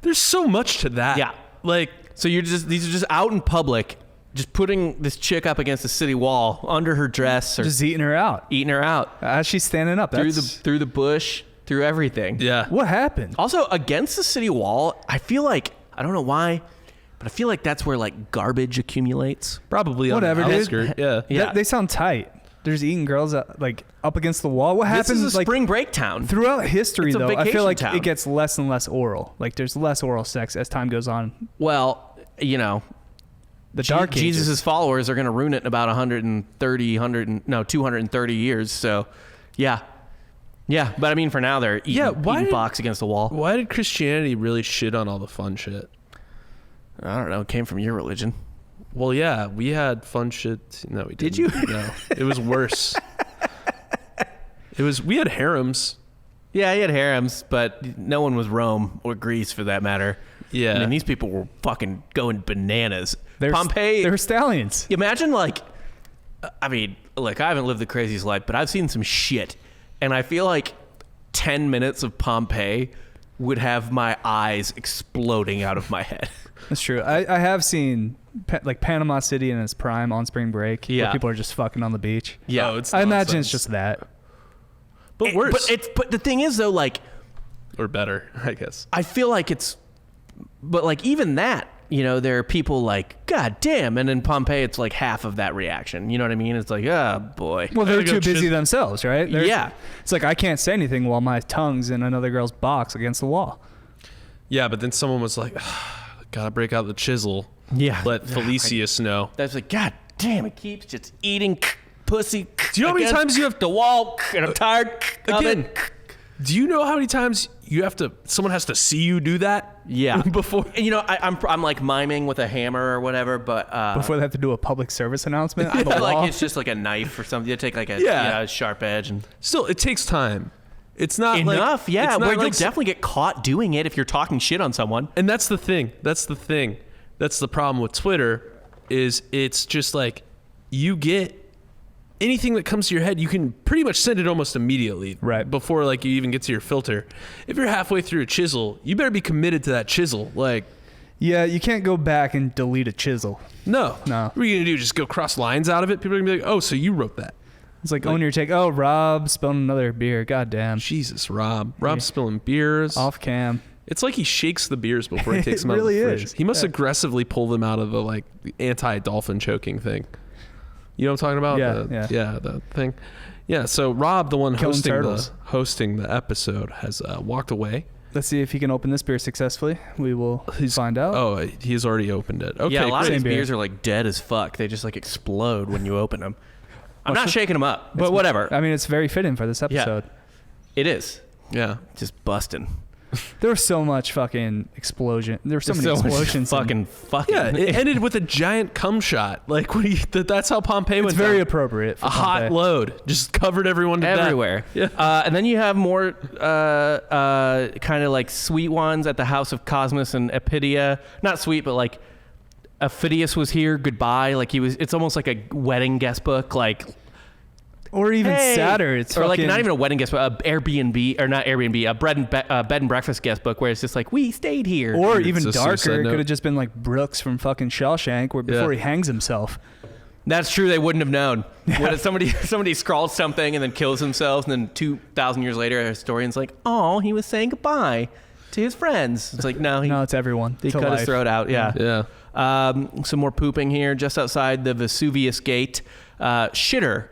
there's so much to that. Yeah. Like, so these are just out in public, just putting this chick up against the city wall under her dress or Just eating her out. As she's standing up. through the bush, through everything. yeah. What happened? Also, against the city wall, I feel like, I don't know why, but I feel like that's where like garbage accumulates. Probably on Whatever, the dude. outskirt. Yeah. Yeah. They sound tight. There's eating girls like up against the wall. What This happens is a like spring break town. throughout history It's a though? I vacation feel like town. it gets less and less oral. Like there's less oral sex as time goes on. Well, you know, The dark ages. Jesus' followers are going to ruin it in about 230 years. So, yeah. Yeah, but I mean, for now, they're eating box against the wall. Why did Christianity really shit on all the fun shit? I don't know. It came from your religion. Well, yeah, we had fun shit. No, we didn't. Did you? No, it was worse. We had harems. Yeah, he had harems, but no one was Rome or Greece for that matter. Yeah. I mean, these people were fucking going bananas. They're Pompeii. stallions. Imagine, like, I mean, look, I haven't lived the craziest life, but I've seen some shit. And I feel like 10 minutes of Pompeii would have my eyes exploding out of my head. That's true. I have seen like Panama City in its prime on spring break. Yeah. Where people are just fucking on the beach. Yeah. Oh, it's I imagine nonsense. it's just that. But worse. But the thing is, though, like, or better, I guess. I feel like but like even that, you know, there are people like, God damn. And in Pompeii, it's like half of that reaction. You know what I mean? It's like, oh boy. Well, they're Gotta go too busy chisel. themselves, right? Yeah. It's like I can't say anything while my tongue's in another girl's box against the wall. Yeah, but then someone was like, gotta break out the chisel. Yeah. Let Felicius know. That's like, God damn, it keeps just eating pussy. Do you know how many against times you have the wall? And I'm tired of Again, it. do you know how many times someone has to see you do that? Yeah. Before. And, you know, I'm like miming with a hammer or whatever, but Before they have to do a public service announcement on the wall. like it's just like a knife or something. You take like a sharp edge and Still, it takes time. It's not enough. Like, Yeah, it's not where you'll like, definitely get caught doing it if you're talking shit on someone. And that's the thing. That's the problem with Twitter is it's just like you get anything that comes to your head, you can pretty much send it almost immediately. Right. Before like you even get to your filter. If you're halfway through a chisel, you better be committed to that chisel. Like, Yeah, you can't go back and delete a chisel. no. No. What are you going to do? Just go cross lines out of it? People are going to be like, oh, so you wrote that. It's like own your take. Oh, Rob spilled another beer. God damn. Jesus, Rob. Rob's spilling beers. Off cam. It's like he shakes the beers before he takes It them out really of the fridge. is. He must Yeah. aggressively pull them out of the like anti-dolphin choking thing. You know what I'm talking about? Yeah. The thing. Yeah, so Rob, the one Killing turtles. hosting the episode, has walked away. Let's see if he can open this beer successfully. We will find out. Oh, he's already opened it. Okay, Yeah, a lot of great. these beer. beers are like dead as fuck. They just like explode when you open them. I'm not shaking them up, but whatever. I mean, it's very fitting for this episode. It is Yeah. just busting. There was so much fucking explosion. There were so many There's much explosions. fucking. Yeah, it ended with a giant cum shot. Like that's how Pompeii It's went very down. appropriate. For A hot Pompeii. load. Just covered everyone to Everywhere. death. Yeah. And then you have more kind of like sweet ones at the house of Cosmos and Epidia. Not sweet, but like Phidias was here. Goodbye. Like it's almost like a wedding guest book. Like, Or even hey. sadder. It's or like fucking- not even a wedding guest book, a Airbnb or not Airbnb, a bed and breakfast guest book where it's just like we stayed here. Or It's even a darker, suicide it note. could have just been like Brooks from fucking Shawshank, where before he hangs himself. That's true. They wouldn't have known. What if somebody scrawls something and then kills himself, and then 2,000 years later, a historian's like, "Oh, he was saying goodbye to his friends." It's like, no, No, it's everyone. he to cut life. his throat out. Yeah. Yeah. Some more pooping here, just outside the Vesuvius Gate. Shitter,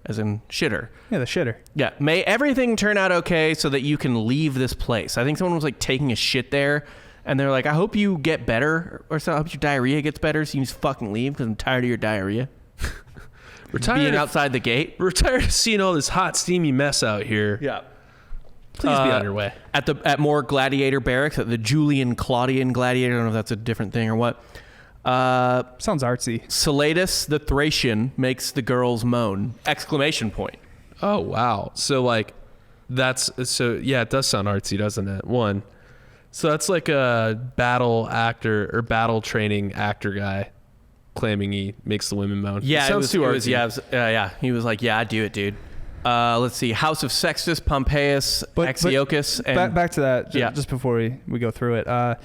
as in shitter. Yeah, the shitter. Yeah. May everything turn out okay so that you can leave this place. I think someone was like taking a shit there, and they're like, "I hope you get better, or so. I hope your diarrhea gets better, so you just fucking leave because I'm tired of your diarrhea." We're tired Being of, outside the gate. we're tired of seeing all this hot, steamy mess out here. Yeah. Please be on your way. At more gladiator barracks, at the Julian Claudian gladiator. I don't know if that's a different thing or what. Sounds artsy. Salatus the Thracian makes the girls moan! Exclamation point. Oh wow. So like, it does sound artsy, doesn't it? One. So that's like a battle actor or battle training actor guy claiming he makes the women moan. Yeah, Sounds too artsy. yeah. He was like, yeah, I do it, dude. Let's see. House of Sextus, Pompeius, Axiochus, and back to that. Yeah. Just before we go through it.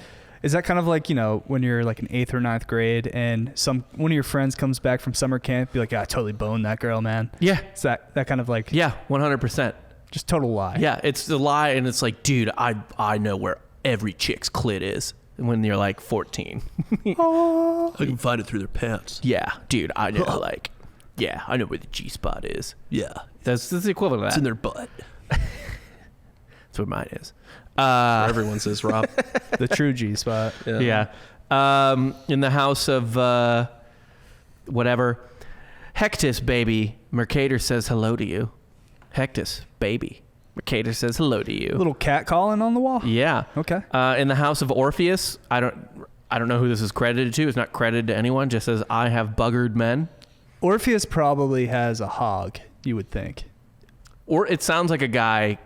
Is that kind of like, when you're like in 8th or 9th grade and one of your friends comes back from summer camp, be like, I totally boned that girl, man. Yeah. Is that kind of like, Yeah, 100%. just total lie? Yeah, it's the lie, and it's like, dude, I know where every chick's clit is when you're like 14. I can find it through their pants. Yeah, dude, I know I know where the G spot is. Yeah. That's the equivalent of that. It's in their butt. That's what mine is. Everyone says, Rob. The true G spot. Yeah. In the house of whatever. Hectus, baby. Mercator says hello to you. Hectus, baby. Mercator says hello to you. A little cat calling on the wall? Yeah. Okay. In the house of Orpheus, I don't know who this is credited to. It's not credited to anyone. Just says, I have buggered men. Orpheus probably has a hog, you would think. Or it sounds like a guy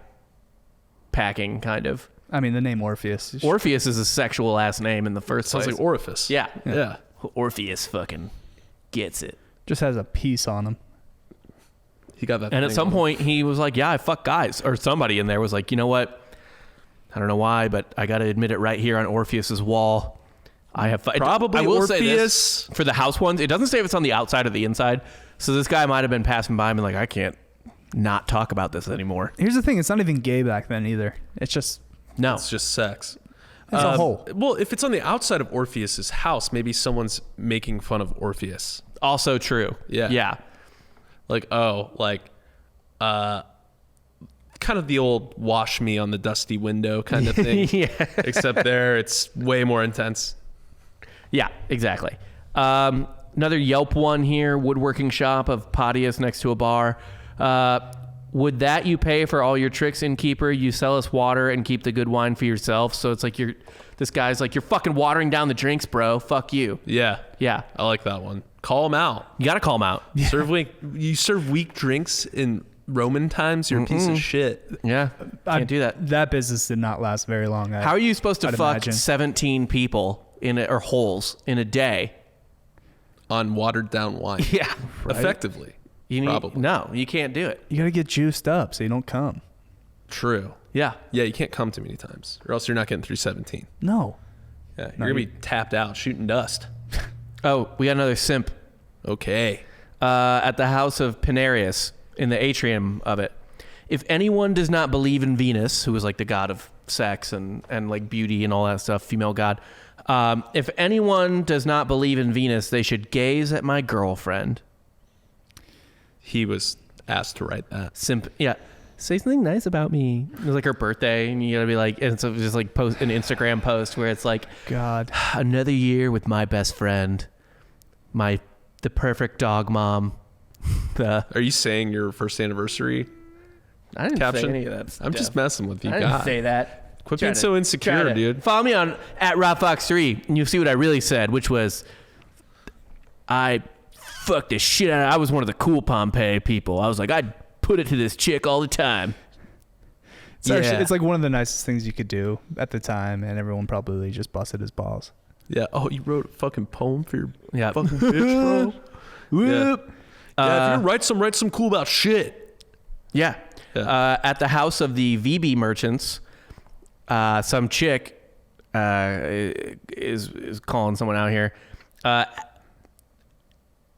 packing, kind of. I mean, the name Orpheus. Orpheus is a sexual last name in the first Sounds place. like orifice. Yeah. Yeah. Orpheus fucking gets it. Just has a piece on him. He got that. And at thing some on. point, he was like, yeah, I fuck guys. Or somebody in there was like, you know what? I don't know why, but I got to admit it right here on Orpheus's wall. I have Probably I will say Orpheus. this, for the house ones, it doesn't say if it's on the outside or the inside. So this guy might have been passing by and been like, I can't not talk about this anymore. Here's the thing. It's not even gay back then either. It's just... No. It's just sex. It's a hole. Well, if it's on the outside of Orpheus's house, maybe someone's making fun of Orpheus. Also true. Yeah. Yeah. Like, kind of the old wash me on the dusty window kind of thing. Yeah. Except there, it's way more intense. Yeah, exactly. Another Yelp one here, woodworking shop of Padius next to a bar. Would that you pay for all your tricks, innkeeper? You sell us water and keep the good wine for yourself. So it's like this guy's like, you're fucking watering down the drinks, bro. Fuck you. Yeah. Yeah. I like that one. Call them out. You got to call him out. You serve weak drinks in Roman times, you're a piece of shit. Yeah. Can't do that. That business did not last very long. How are you supposed to I'd fuck imagine. 17 people or holes in a day? On watered down wine. Yeah. Effectively. Probably. No, you can't do it. You got to get juiced up so you don't come. True. Yeah. Yeah, you can't come too many times, or else you're not getting through 17. No. Yeah, you're going to be tapped out, shooting dust. Oh, we got another simp. Okay. At the house of Pinarius, in the atrium of it. If anyone does not believe in Venus, who is like the god of sex and like beauty and all that stuff, female god. If anyone does not believe in Venus, they should gaze at my girlfriend. He was asked to write that. Simp. Yeah. Say something nice about me. It was like her birthday, and you gotta be like, and so just like post an Instagram post where it's like, God, another year with my best friend, the perfect dog mom. Are you saying your first anniversary? I didn't caption? say any of that stuff. I'm just messing with you. I didn't God. say that. Quit being so insecure, dude. Follow me on @RobFox3, and you'll see what I really said, which was, I fucked the shit out of. I was one of the cool Pompeii people. I was like, I'd put it to this chick all the time. it's like one of the nicest things you could do at the time, and everyone probably just busted his balls. Yeah. Oh, you wrote a fucking poem for your Yeah. fucking bitch, bro. Whoop. Yeah, if you write some cool about shit. Yeah. At the house of the VB merchants, some chick is calling someone out here.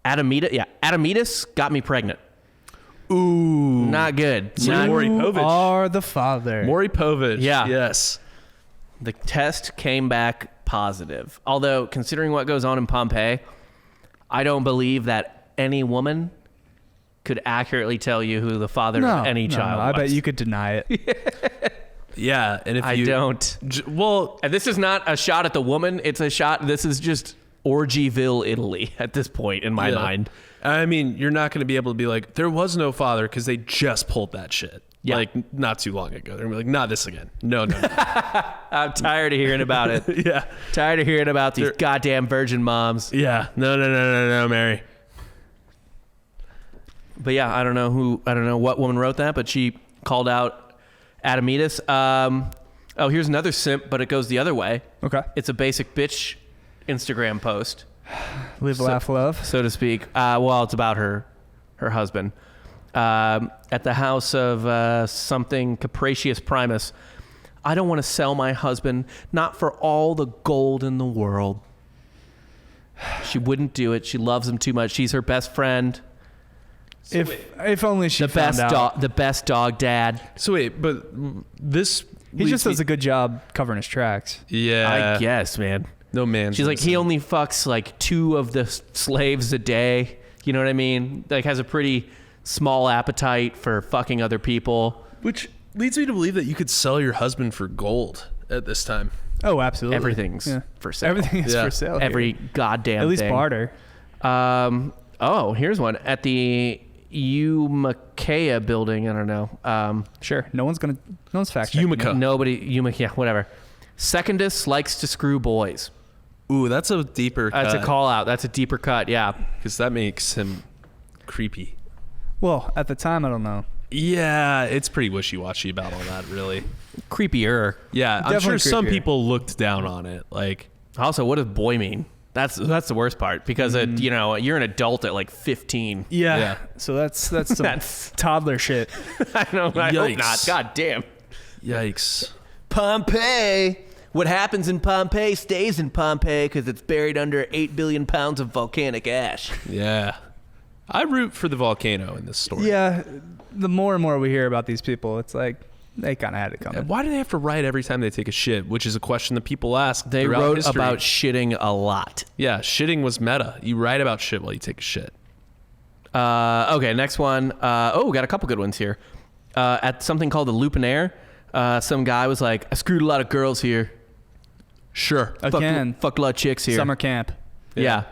Adamitas got me pregnant. Ooh. Not good. Not, Maury You Povich. are the father. Maury Povich. Yeah. Yes. the test came back positive. Although, considering what goes on in Pompeii, I don't believe that any woman could accurately tell you who the father of any child was. I bet you could deny it. Yeah, and if I don't. Well, And this is not a shot at the woman. It's a shot. This is just Orgyville, Italy at this point in my mind. I mean, you're not going to be able to be like, there was no father because they just pulled that shit. Yeah. Like, not too long ago. They're going to be like, not this again. No. I'm tired of hearing about it. Yeah. Tired of hearing about these goddamn virgin moms. Yeah. No, Mary. But yeah, I don't know what woman wrote that, but she called out Adamitas. Oh, here's another simp, but it goes the other way. Okay. It's a basic bitch Instagram post, Live, laugh, love. so to speak. Well, it's about her husband. At the house of something Capricious Primus. I don't want to sell my husband, not for all the gold in the world. She wouldn't do it. She loves him too much. She's her best friend. If only she The found best out. dog. The best dog dad. So wait, but this He just does a good job covering his tracks. Yeah. I guess, man. No man. She's like, he only fucks like 2 of the slaves a day. You know what I mean? Like, has a pretty small appetite for fucking other people. Which leads me to believe that you could sell your husband for gold at this time. Oh, absolutely. Everything's for sale. Everything is Yeah. for sale. Every here. goddamn At least thing. barter. Oh, here's one at the Umakea building. I don't know. Sure. No one's fact checking. Umaka. Yeah, whatever. Secondus likes to screw boys. Ooh, that's a deeper That's cut. a call out. That's a deeper cut. Yeah. Because that makes him creepy. Well, at the time, I don't know. Yeah, it's pretty wishy-washy about all that, really. Creepier. Yeah, I'm Definitely sure some creepier. people looked down on it. Like, Also, what does boy mean? That's the worst part because you know, you're an adult at like 15. Yeah. So that's some That's- toddler shit. I hope not. Yikes. God damn. yikes. Pompeii. What happens in Pompeii stays in Pompeii because it's buried under 8 billion pounds of volcanic ash. Yeah. I root for the volcano in this story. Yeah. The more and more we hear about these people, it's like they kind of had it coming. Why do they have to write every time they take a shit? Which is a question that people ask. They throughout wrote history. about shitting a lot. Yeah, shitting was meta. You write about shit while you take a shit. Okay, next one. We got a couple good ones here. At something called the Lupinaire, some guy was like, I screwed a lot of girls here. Sure. Again, Fucked a lot of chicks here. summer camp. Yeah.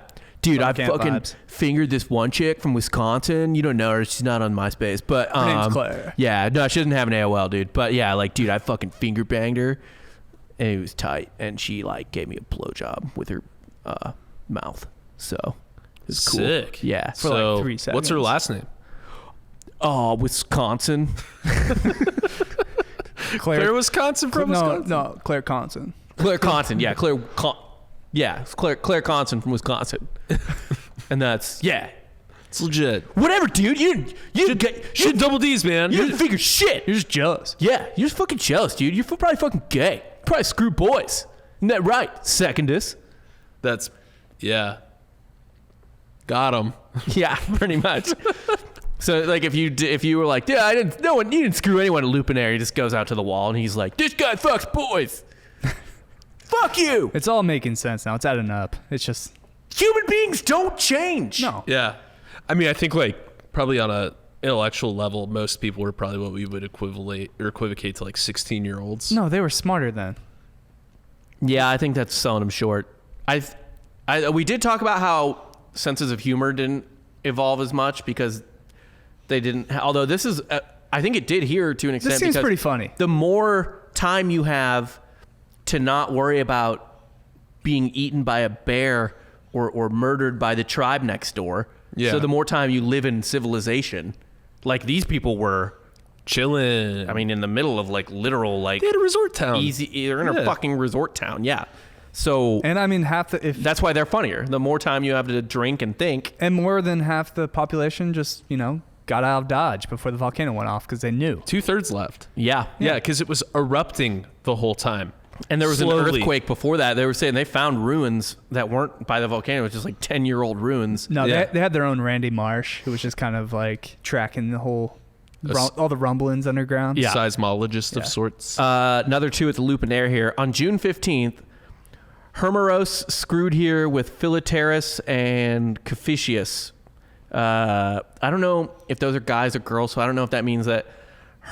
Dude, Summer I camp fucking vibes. fingered this one chick from Wisconsin. You don't know her. She's not on MySpace. But, Her name's Claire. Yeah, no, she doesn't have an AOL, dude. But yeah, like, dude, I fucking finger banged her. And it was tight. And she, like, gave me a blowjob with her mouth. So, it was cool. Sick. Yeah. For like So, 3 what's her seconds. last name? Oh, Wisconsin. Claire, Wisconsin from Wisconsin? No, Claire Conson. Claire Conson. Yeah, it's Claire Conson from Wisconsin. And that's, yeah. It's legit. Whatever, dude. You Shit double D's, man. you didn't figure shit. You're just jealous. Yeah, you're just fucking jealous, dude. You're probably fucking gay. Probably screw boys. Isn't that right, Secondus? That's, yeah. Got him. Yeah, pretty much. So, like, if you were like, yeah, you didn't screw anyone at Lupinaire, he just goes out to the wall and he's like, this guy fucks boys. Fuck you. It's all making sense now. It's adding up. It's just Human beings don't change. no. Yeah. I mean, I think, like, probably on a intellectual level, most people were probably what we would equivocate to, like, 16-year-olds. No, they were smarter then. Yeah, I think that's selling them short. We did talk about how senses of humor didn't evolve as much because they didn't. Although this is, I think it did here to an extent. This seems because pretty funny. The more time you have to not worry about being eaten by a bear or murdered by the tribe next door. Yeah. So the more time you live in civilization, like these people were. Chilling. I mean, in the middle of like literal like they had a resort town. easy. They're in a fucking resort town. Yeah. So And I mean, that's why they're funnier. The more time you have to drink and think. and more than half the population just, got out of Dodge before the volcano went off because they knew. 2/3 left. Yeah. Yeah, because it was erupting the whole time. And there was an Slowly. earthquake before that. They were saying they found ruins that weren't by the volcano. It was just like 10-year-old ruins. No, Yeah. they had their own Randy Marsh, who was just kind of like tracking the whole, all the rumblings underground. Yeah. Seismologist of Yeah. sorts. Another two at the Lupinaire here. On June 15th, Hermeros screwed here with Philetaerus and Caphisius. I don't know if those are guys or girls, so I don't know if that means that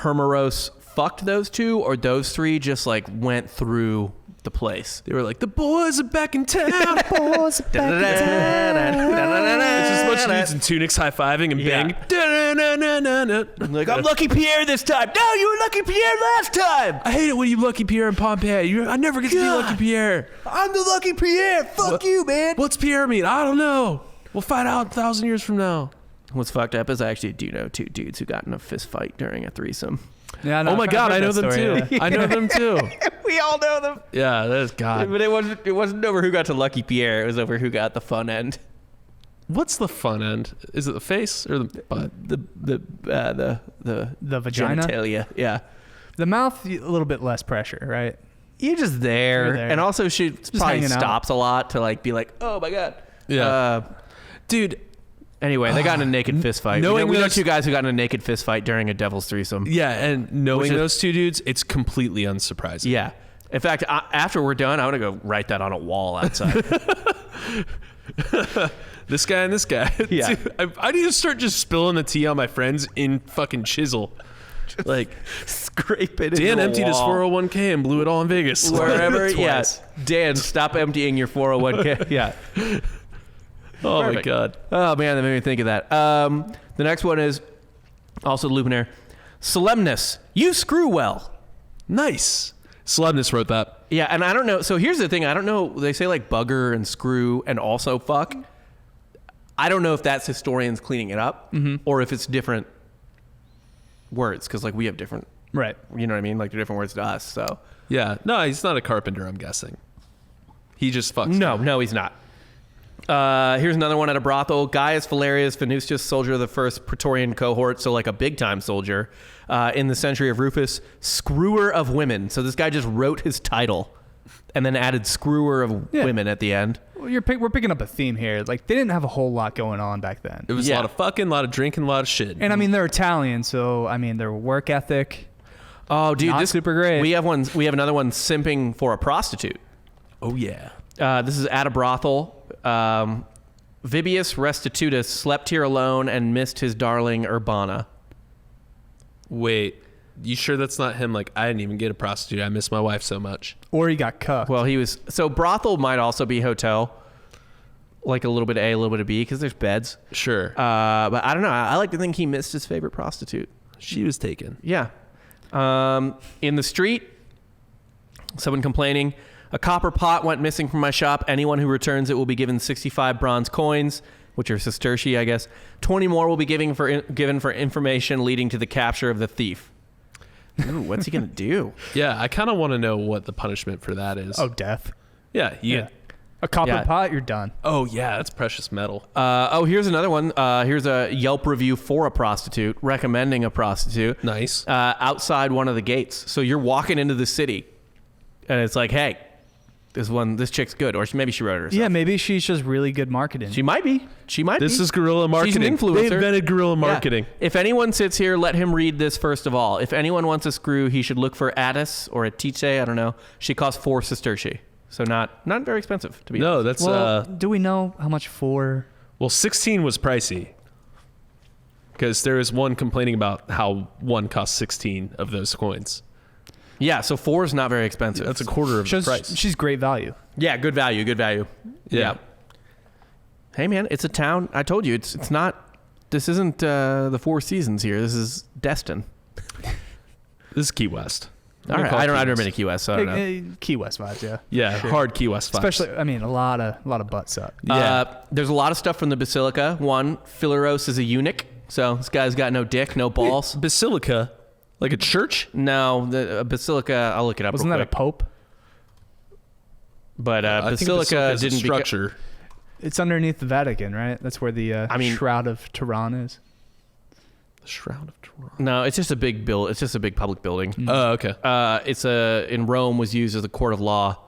Hermeros fucked those two or those three just like went through the place. They were like, the boys are back in town. Boys back in It's just a bunch of dudes in tunics high-fiving and Yeah. banging. Da-na-na-na-na-na. Like, I'm Lucky Pierre this time. No, you were Lucky Pierre last time. I hate it when you Lucky Pierre in Pompeii. I never get to be God. Lucky Pierre. I'm the Lucky Pierre. Fuck you, man. What's Pierre mean? I don't know. We'll find out 1,000 years from now. What's fucked up is I actually do know two dudes who got in a fist fight during a threesome. Yeah, no, Oh my I've God, heard I know that them story, too. yeah. I know them too. We We all know them. Yeah, that's God. But it wasn't over who got to Lucky Pierre. It was over who got the fun end. What's the fun end? Is it the face or the butt? The vagina? genitalia. Yeah. The mouth, a little bit less pressure, right? You're just there. You're there. And also she probably hanging out. stops a lot to like be like, oh my God. Yeah. Dude. Anyway, they got in a naked fist fight. We knowing know those- two guys who got in a naked fist fight during a devil's threesome. Yeah, and knowing Which is- those two dudes, it's completely unsurprising. Yeah. In fact, after we're done, I want to go write that on a wall outside. This guy and this guy. Yeah. Dude, I need to start just spilling the tea on my friends in fucking chisel. Like, Scrape it. Dan into the emptied his wall. 401k and blew it all in Vegas. Wherever, Twice. yes. Dan, stop emptying your 401k. Yeah. Oh my Perfect. God. Oh man, that made me think of that. The next one is also Lupinaire. Solemnus, you screw well. Nice. Celebnus wrote that. Yeah, and I don't know. So here's the thing. I don't know. They say like bugger and screw and also fuck. I don't know if that's historians cleaning it up or if it's different words because like we have different. Right. You know what I mean? Like they're different words to us. So Yeah. No, he's not a carpenter, I'm guessing. He just fucks. no, he's not. Here's another one at a brothel. Gaius Valerius Venustius, soldier of the first Praetorian cohort, so like a big-time soldier in the century of Rufus, screwer of women. So this guy just wrote his title and then added screwer of women at the end. Well, we're picking up a theme here. Like, they didn't have a whole lot going on back then. It was a lot of fucking, a lot of drinking, a lot of shit. And I mean, they're Italian, so I mean, their work ethic. Oh, dude, Not this super great. We have another one simping for a prostitute. Oh, yeah. This is at a brothel. Vibius Restitutus slept here alone and missed his darling Urbana. Wait, you sure that's not him? Like, I didn't even get a prostitute. I miss my wife so much. Or he got cuffed. Well, he was... So brothel might also be hotel. Like a little bit of A, a little bit of B, because there's beds. Sure. But I don't know. I like to think he missed his favorite prostitute. She was taken. Yeah. In the street, someone complaining... A copper pot went missing from my shop. Anyone who returns it will be given 65 bronze coins, which are sestertii, I guess. 20 more will be given for information leading to the capture of the thief. Ooh, what's he going to do? Yeah, I kind of want to know what the punishment for that is. oh, death. Yeah. Yeah. A copper pot, you're done. Oh, yeah, that's precious metal. Here's another one. Here's a Yelp review for a prostitute, recommending a prostitute. Nice. Outside one of the gates. So you're walking into the city, and it's like, hey, this chick's good. Or maybe she wrote it herself. Yeah, maybe she's just really good marketing. She might be. This is guerrilla marketing. She's an influencer. They invented guerrilla Yeah. marketing. If anyone sits here, let him read this first of all. If anyone wants a screw, he should look for Attis or Attice. I don't know. She costs 4 sestertii. So not very expensive to be. No, that's well, do we know how much for? well, 16 was pricey. Because there is one complaining about how one costs 16 of those coins. Yeah, so 4 is not very expensive. That's a quarter of the price. She's great value. Yeah, good value. Yeah. Hey man, it's a town. I told you, it's not. This isn't the Four Seasons here. This is Destin. This is Key West. All right, I've never been to Key West, so I don't know. Key West vibes, yeah. Yeah, Sure. hard Key West vibes. Especially, I mean, a lot of butts up. Yeah. There's a lot of stuff from the Basilica. One, Phileros is a eunuch, so this guy's got no dick, no balls. Basilica, like a church? No, the Basilica. I'll look it up. Wasn't real that a quick. pope? But I think Basilica Basilica is a didn't structure. It's underneath the Vatican, right? That's where the Shroud of Turin is. The Shroud of Turin. No, it's just a big It's just a big public building. Oh, okay. It's in Rome was used as a court of law,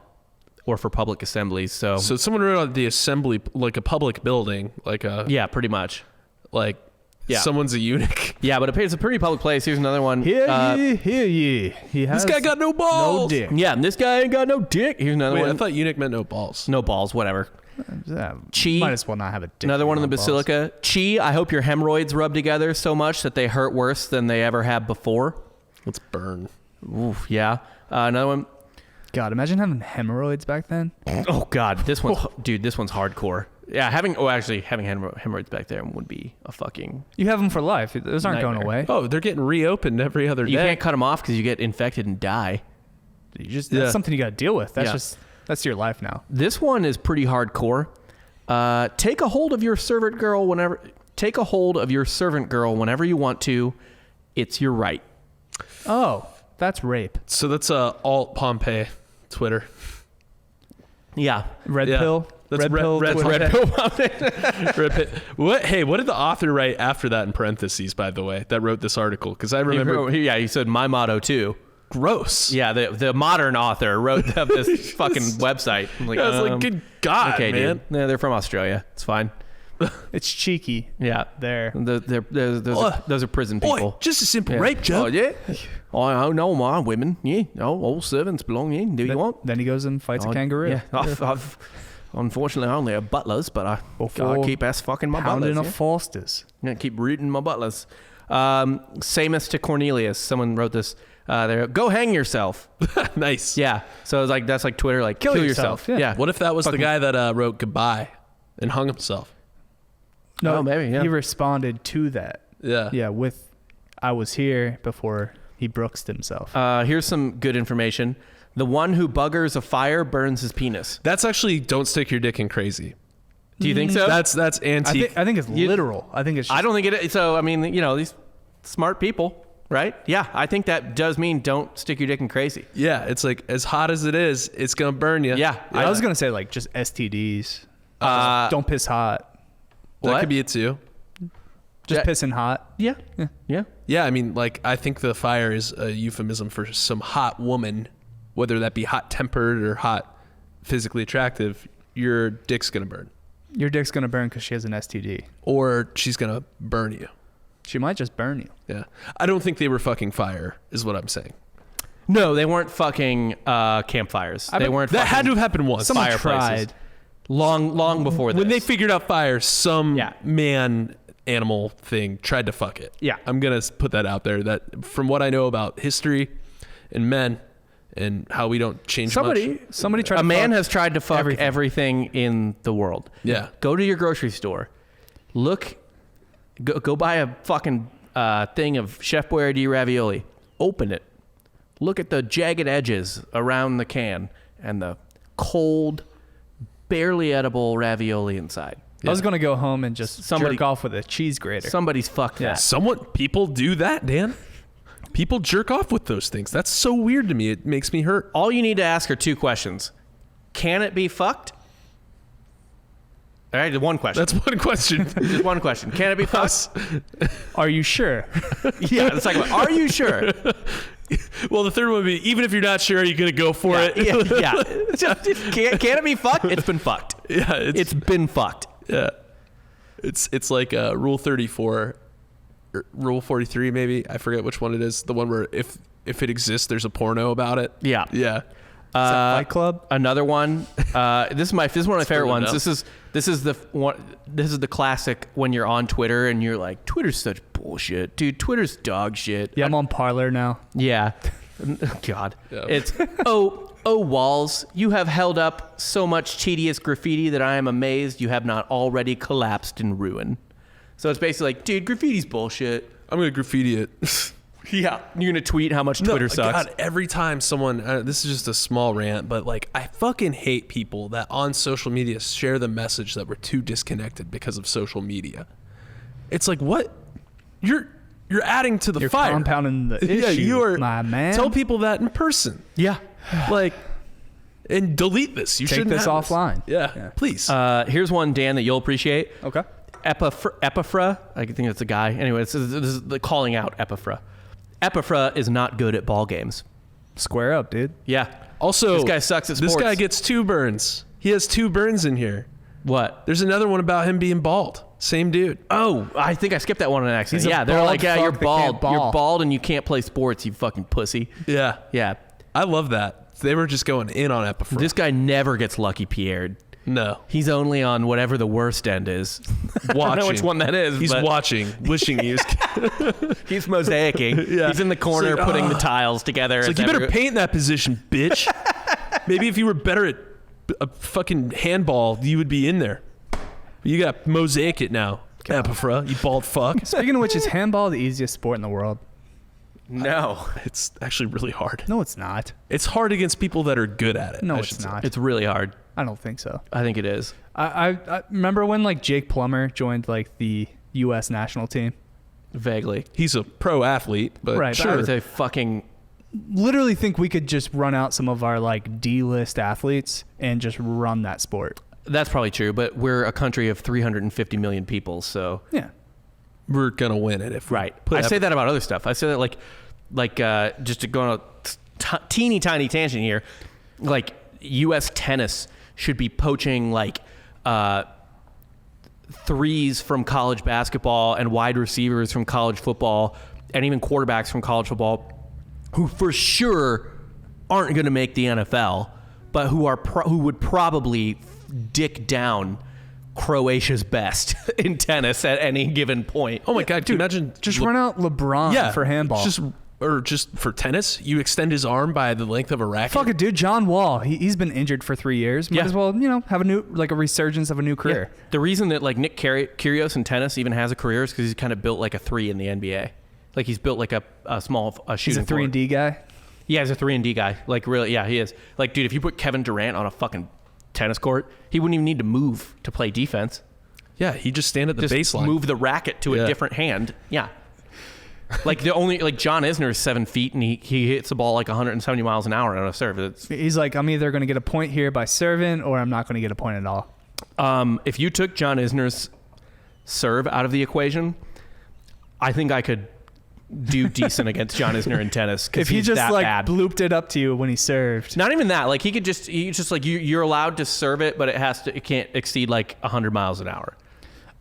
or for public assemblies. So someone wrote on the assembly, like a public building, like a yeah, pretty much. like Yeah. someone's a eunuch. Yeah, but it's a pretty public place. Here's another one. Hear ye. He has This guy got no balls. no dick. Yeah, and this guy ain't got no dick. Here's another Wait, one. I thought eunuch meant no balls. No balls, whatever. Chi. Might as well not have a dick. Another one in the no balls. Basilica. Chi, I hope your hemorrhoids rub together so much that they hurt worse than they ever have before. Let's burn. Oof, yeah. Another one. God, imagine having hemorrhoids back then. Oh God, this one's this one's hardcore. Yeah, having hemorrhoids back there would be a fucking. You have them for life. Those aren't going Nightmare. away. Oh, they're getting reopened every other day. You can't cut them off because you get infected and die. That's something you got to deal with. That's your life now. This one is pretty hardcore. Take a hold of your servant girl whenever. Take a hold of your servant girl whenever you want to. It's your right. Oh, that's rape. So that's alt Pompeii Twitter. Yeah. Red Yeah. pill. That's red pill. red Twitter. pill. What? Hey, what did the author write after that in parentheses? By the way, that wrote this article because I remember. He said my motto too. Gross. Yeah, the modern author wrote up this fucking website. I'm like, I was like, good God, okay, man. dude. Yeah, they're from Australia. It's fine. It's cheeky. Yeah, There. Those are prison people. Boy, just a simple Yeah. rape joke. Oh yeah. I know my women. Yeah. Oh, all servants belong in. Do you want? Then he goes and fights a kangaroo. Yeah. I've unfortunately I only have butlers, but I Before keep ass fucking my Pounding butlers. of Fosters. Yeah, keep rooting my butlers. Samus to Cornelius. Someone wrote this. There. Go hang yourself. Nice. Yeah. So it's like that's like Twitter. Like kill yourself. Yeah. Yeah. What if that was Fucking- the guy that wrote goodbye and hung himself? No, Oh, maybe, yeah. He responded to that. Yeah. Yeah, with I was here before he brooksed himself. Here's some good information. The one who buggers a fire burns his penis. That's actually don't stick your dick in crazy. Do you think so? That's antique. I think it's literal. I think it's just, I don't think it. So I mean, these smart people, right? Yeah, I think that does mean don't stick your dick in crazy. Yeah, it's like as hot as it is, it's gonna burn you. Yeah. I was going to say like just STDs. Don't piss hot. that What? could be it too. Just Yeah. pissing hot. Yeah. Yeah. Yeah, I mean, like I think the fire is a euphemism for some hot woman, whether that be hot tempered or hot physically attractive. Your dick's gonna burn, Your dick's going to burn because she has an STD. or she's gonna burn you. She might just burn you. Yeah, I don't think they were fucking fire, is what I'm saying. No, they weren't fucking campfires. They weren't. That had fucking to have happened once. Someone fireplaces. tried. Long before this. When they figured out fire, some Yeah. man animal thing tried to fuck it. Yeah. I'm gonna put that out there. That from what I know about history and men and how we don't change much. Somebody tried a to man fuck has tried to fuck everything in the world. Yeah. Go to your grocery store. Go buy a fucking thing of Chef Boyardee ravioli. Open it. Look at the jagged edges around the can and the cold, barely edible ravioli inside. I was going to go home and just jerk off with a cheese grater. Somebody's fucked that. People do that, Dan. People jerk off with those things. That's so weird to me. It makes me hurt. All you need to ask are two questions. Can it be fucked? All right, one question. That's one question. Just one question. Can it be fucked? Are you sure? Yeah, the second one. Are you sure? Well, the third one would be, even if you're not sure, are you going to go for it? Yeah. Just, can it be fucked? It's been fucked. Yeah, It's been fucked. yeah. It's like Rule 34, or Rule 43 maybe. I forget which one it is. The one where if it exists, there's a porno about it. Yeah. Yeah. Fight Club? Another one. This is one of my favorite ones. enough. This is the one. This is the classic when you're on Twitter and you're like, Twitter's such bullshit, dude. Twitter's dog shit. Yeah, I'm on Parler now. Yeah. God. Yeah. It's oh walls, you have held up so much tedious graffiti that I am amazed you have not already collapsed in ruin. So it's basically like, dude, graffiti's bullshit. I'm going to graffiti it. Yeah. You're gonna tweet how much Twitter sucks. God, every time someone, this is just a small rant, but like I fucking hate people that on social media share the message that we're too disconnected because of social media. It's like, what? You're adding to the You're fire. compounding the Yeah, issue, you are. my man. Tell people that in person. Yeah. Like, and delete this. You Take shouldn't this have offline. Yeah, please. Here's one, Dan, that you'll appreciate. Okay. Epiphra, I think it's a guy. Anyway, this is the calling out Epiphra. Epiphra is not good at ball games. Square up, dude. Yeah. Also, This guy sucks at This sports. guy gets 2 burns. He has 2 burns in here. What? There's another one about him being bald. Same dude. Oh, I think I skipped that one on accident. He's a Yeah, they're bald like, yeah, you're fuck that can't bald. You're ball. bald and you can't play sports, you fucking pussy. Yeah. Yeah. I love that. They were just going in on Epiphra. This guy never gets lucky Pierre'd. No. He's only on whatever the worst end is. Watching. I don't know which one that is. He's but watching, wishing he was. He's mosaicing. Yeah. He's in the corner It's like, putting the tiles together. It's like, you better paint in that position, bitch. Maybe if you were better at a fucking handball, you would be in there. You got to mosaic it now. Epiphra, you bald fuck. Speaking of which, is handball the easiest sport in the world? No. It's actually really hard. No, it's not. It's hard against people that are good at it. No, I it's should say. not. It's really hard. I don't think so. I think it is. I remember when like Jake Plummer joined like the U.S. national team. Vaguely. He's a pro athlete, but Right, Sure. sure. With a fucking literally think we could just run out some of our like D-list athletes and just run that sport. That's probably true, but we're a country of 350 million people, so Yeah. We're gonna win it if we right. put I say effort. that about other stuff. I say that like just to go on a teeny tiny tangent here, like U.S. tennis should be poaching like threes from college basketball and wide receivers from college football and even quarterbacks from college football who for sure aren't going to make the NFL, but who would probably dick down Croatia's best in tennis at any given point. Oh my God, can you imagine Just run out LeBron for handball. Just for tennis, you extend his arm by the length of a racket. Fuck it, dude. John Wall, he's been injured for 3 years. Might Yeah. as well, have a resurgence of a new career. Yeah. The reason that like Nick Kyrgios in tennis even has a career is because he's kind of built like a 3 in the NBA. Like he's built like a small shooting. He's a 3 and D guy. Yeah, he's a 3 and D guy. Like really, yeah, he is. Like, dude, if you put Kevin Durant on a fucking tennis court, he wouldn't even need to move to play defense. Yeah, he just stand at the Just baseline. move the racket to a different hand. Yeah. Like John Isner is 7 feet and he hits the ball like 170 miles an hour on a serve. He's like, I'm either going to get a point here by serving or I'm not going to get a point at all. If you took John Isner's serve out of the equation, I think I could do decent against John Isner in tennis. If he he's just that like bad. blooped it up to you when he served. Not even that. Like he's just like you're allowed to serve it, but it can't exceed like 100 miles an hour.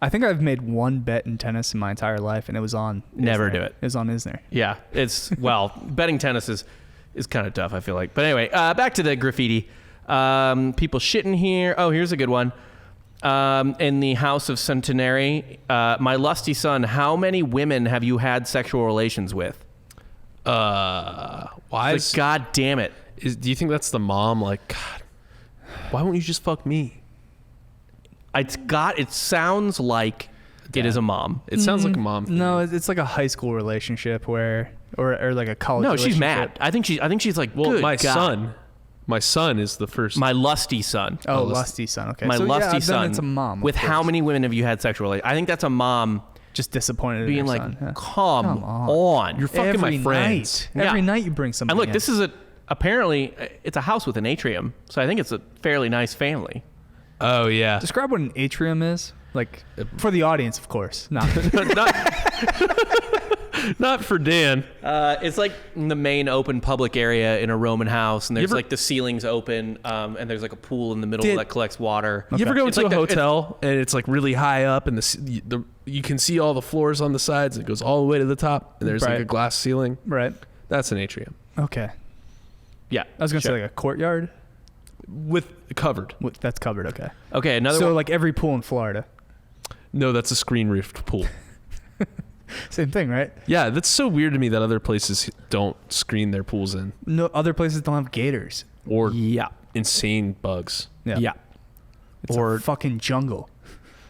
I think I've made one bet in tennis in my entire life, and it was on Never Isner. do it. It was on Isner. Yeah, betting tennis is kind of tough, I feel like. But anyway, back to the graffiti. People shitting here. Oh, here's a good one. In the house of Centenary, my lusty son, how many women have you had sexual relations with? Why It's like, God damn it. do you think that's the mom? Like, God, why won't you just fuck me? It sounds like it is a mom. It sounds like a mom thing. No, it's like a high school relationship or like a college. No, she's relationship. mad. I think she's like, Well, good my God. son is the first. My lusty son. Oh, lusty son. Okay, My so, lusty then son. It's a mom. With how many women have you had sexual relations? I think that's a mom Just disappointed in being her like, son. Yeah. come on. You're fucking Every my friends. night. Every Yeah. night you bring something. And look, in. this is apparently it's a house with an atrium, so I think it's a fairly nice family. Oh yeah. Describe what an atrium is, like for the audience, of course. Not Not for Dan. It's like the main open public area in a Roman house, and there's ever- like the ceilings open, and there's like a pool in the middle Did- that collects water. You ever go It's into like a hotel and it's like really high up and you can see all the floors on the sides. It goes all the way to the top and there's like Right. a glass ceiling. right. That's an atrium Okay, Yeah, I was gonna sure. say like a courtyard. with covered. That's covered. Okay, Okay, another so one. like every pool in Florida, No, that's a screen roofed pool. same thing, right? Yeah, that's so weird to me that other places don't screen their pools in No, other places don't have gators. or Yeah, insane bugs. yeah, It's or- a fucking jungle.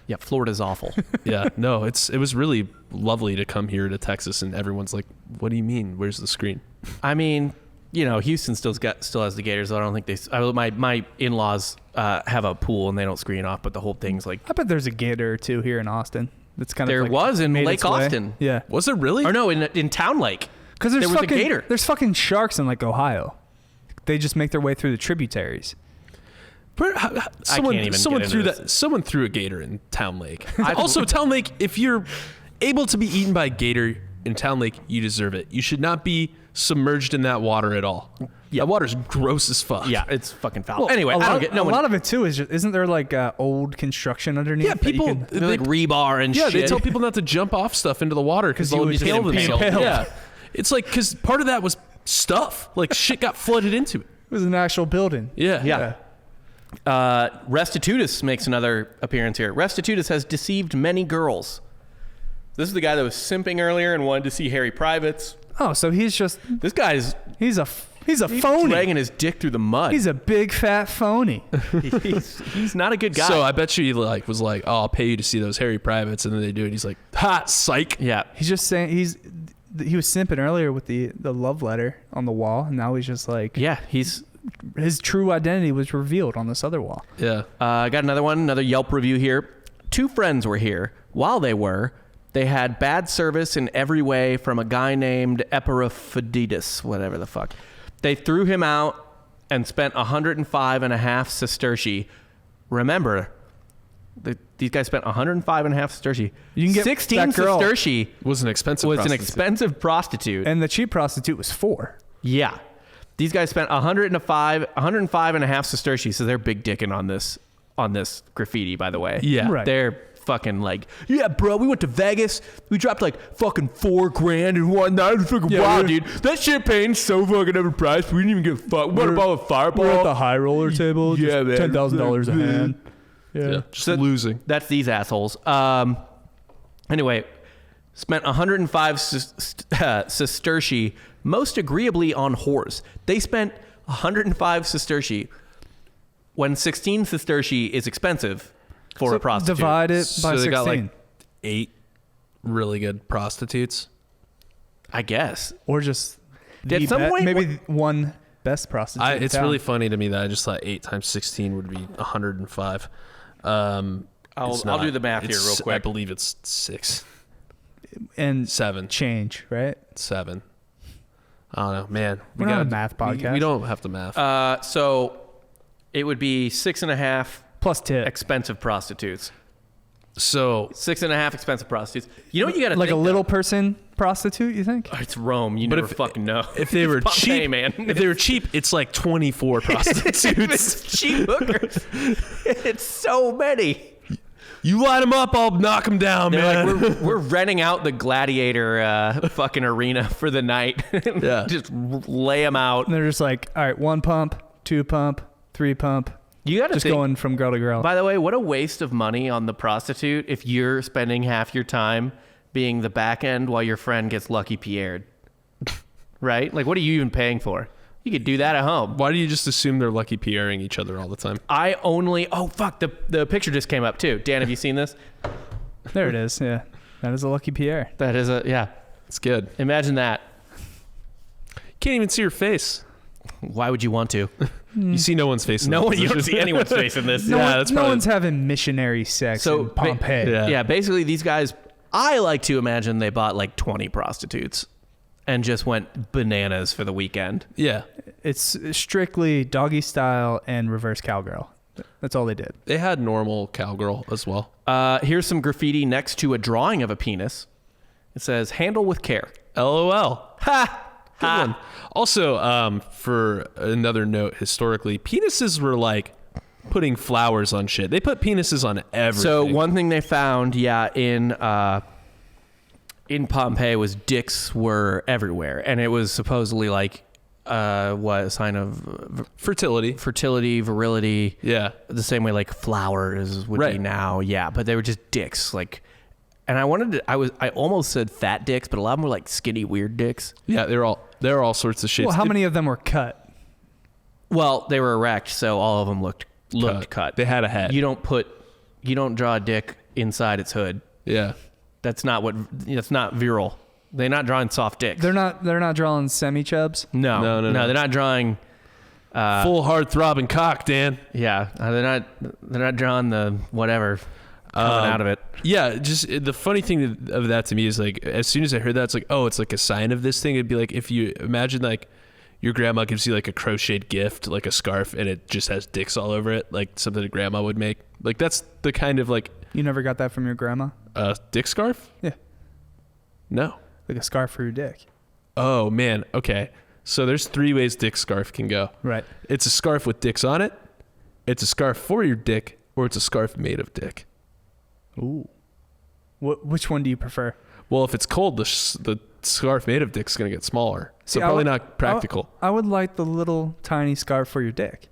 yeah. Florida's awful. Yeah, no, it was really lovely to come here to Texas and everyone's like, "What do you mean? Where's the screen?" I mean, Houston still has the Gators. So I don't think my in-laws have a pool and they don't screen off, but the whole thing's like I bet there's a gator or two here in Austin. That's kind there of like was in made Lake its way. Austin. Yeah, Was it really? Or no, in Town Lake. because there was a fucking gator. There's fucking sharks in like Ohio. They just make their way through the tributaries. Someone, even someone get threw into that. Someone threw a gator in Town Lake. Also, Town Lake. If you're able to be eaten by a gator in Town Lake, you deserve it. You should not be submerged in that water at all. Yeah, that water's gross as fuck. Yeah, it's fucking foul. Well, Anyway, a I lot, don't get a lot of it too is just, isn't there like old construction underneath? Yeah, that you people. can- They're like rebar and Yeah, shit. they tell people not to jump off stuff into the water because you they'll would just impale get themselves. impaled. Yeah, it's like because part of that was stuff. Like shit got flooded into it. it was an actual building. Yeah, Yeah. Restitutus makes another appearance here. Restitutus has deceived many girls. This is the guy that was simping earlier and wanted to see hairy privates. Oh, so he's This guy's he's a phony. dragging his dick through the mud. He's a big fat phony. he's not a good guy. So I bet you he was like, "Oh, I'll pay you to see those hairy privates," and then they do it. He's like, "Ha, psych." yeah. He's just saying he was simping earlier with the love letter on the wall, and now he's just like Yeah, his true identity was revealed on this other wall. Yeah. I got another Yelp review here. 2 friends were here. While they were, They had bad service in every way from a guy named Epaphroditus, whatever the fuck. They threw him out and spent 105 and a half sestertii. Remember, these guys spent 105 and a half sestertii. You can get 16 that girl sestertii Was an expensive was prostitute. an expensive prostitute. And the cheap prostitute was 4. Yeah. These guys spent 105 and a half sestertii, so they're big dicking on this graffiti, by the way. Yeah. Right. They're fucking like, yeah, bro, we went to Vegas. We dropped like fucking $4,000 in one night. It was fucking wild, dude. That champagne's so fucking overpriced. We didn't even get fucked. What about a fireball? We're at the high roller table. Yeah, just man. $10,000 a hand. Yeah. Just So losing. That's these assholes. Anyway, spent 105 sestertii, most agreeably on whores. They spent 105 sestertii when 16 sestertii is expensive for a prostitute. Divide it So by they 16. got like 8 really good prostitutes. I guess. Or just At the some point- maybe one best prostitute. in It's town. really funny to me that I just thought 8 times 16 would be 105. I'll do the math here real quick. I believe it's 6, and 7, change, right? 7. I don't know, man. We're not a math podcast. We don't have to math. So it would be 6.5 Plus tip. expensive prostitutes. So 6.5 expensive prostitutes. You know what you got to Like think, a little person prostitute, you think? though? It's Rome. You But never if- fucking know. if they were Pompeii, cheap, man. if they were cheap, it's like 24 prostitutes. It's cheap hookers. It's so many. You light them up, I'll knock them down, They're man. like, we're renting out the gladiator fucking arena for the night. Yeah. Just lay them out. And they're just like, all right, 1 pump, 2 pump, 3 pump. You got to Just think. going from girl to girl. By the way, what a waste of money on the prostitute if you're spending half your time being the back end while your friend gets lucky Pierre'd. Right? Like, what are you even paying for? You could do that at home. Why do you just assume they're Lucky Pierreing each other all the time? Oh, fuck. The picture just came up, too. Dan, have you seen this? There it is. Yeah. That is a lucky Pierre. That is yeah. It's good. Imagine that. Can't even see your face. Why would you want to? You see no one's face. In No that one, you don't position. see anyone's face in this. No one- No probably- one's having missionary sex So, in Pompeii. Yeah. Yeah, basically these guys, I like to imagine they bought like 20 prostitutes and just went bananas for the weekend. Yeah. It's strictly doggy style and reverse cowgirl. That's all they did. They had normal cowgirl as well. Here's some graffiti next to a drawing of a penis. It says, handle with care. LOL. Ha! Good one. Also, for another note, historically, penises were like putting flowers on shit. They put penises on everything. So one thing they found, in Pompeii was dicks were everywhere. And it was supposedly like, a sign of fertility. fertility, virility. Yeah. The same way like flowers would be Right. now. Yeah, but they were just dicks. Like, and I almost said fat dicks, but a lot of them were like skinny, weird dicks. Yeah, they're all sorts of shit. Well, how many of them were cut? Well, they were erect, so all of them looked cut. They had a head. You don't draw a dick inside its hood. Yeah. That's not virile. They're not drawing soft dicks. They're not drawing semi chubs. No, they're not drawing. Full hard throbbing cock, Dan. Yeah, they're not drawing the whatever coming out of it. Yeah, just the funny thing of that to me is like, as soon as I heard that, it's like, oh, it's like a sign of this thing. It'd be like if you imagine like your grandma gives you like a crocheted gift, like a scarf, and it just has dicks all over it, like something a grandma would make. Like that's the kind of like You never got that from your grandma? dick scarf. Yeah. No. Like a scarf for your dick. Oh man. Okay. So there's 3 ways dick scarf can go. Right. It's a scarf with dicks on it. It's a scarf for your dick, or it's a scarf made of dick. Ooh. Which one do you prefer? Well, if it's cold, the scarf made of dick's gonna get smaller, so probably not practical. I would like the little tiny scarf for your dick.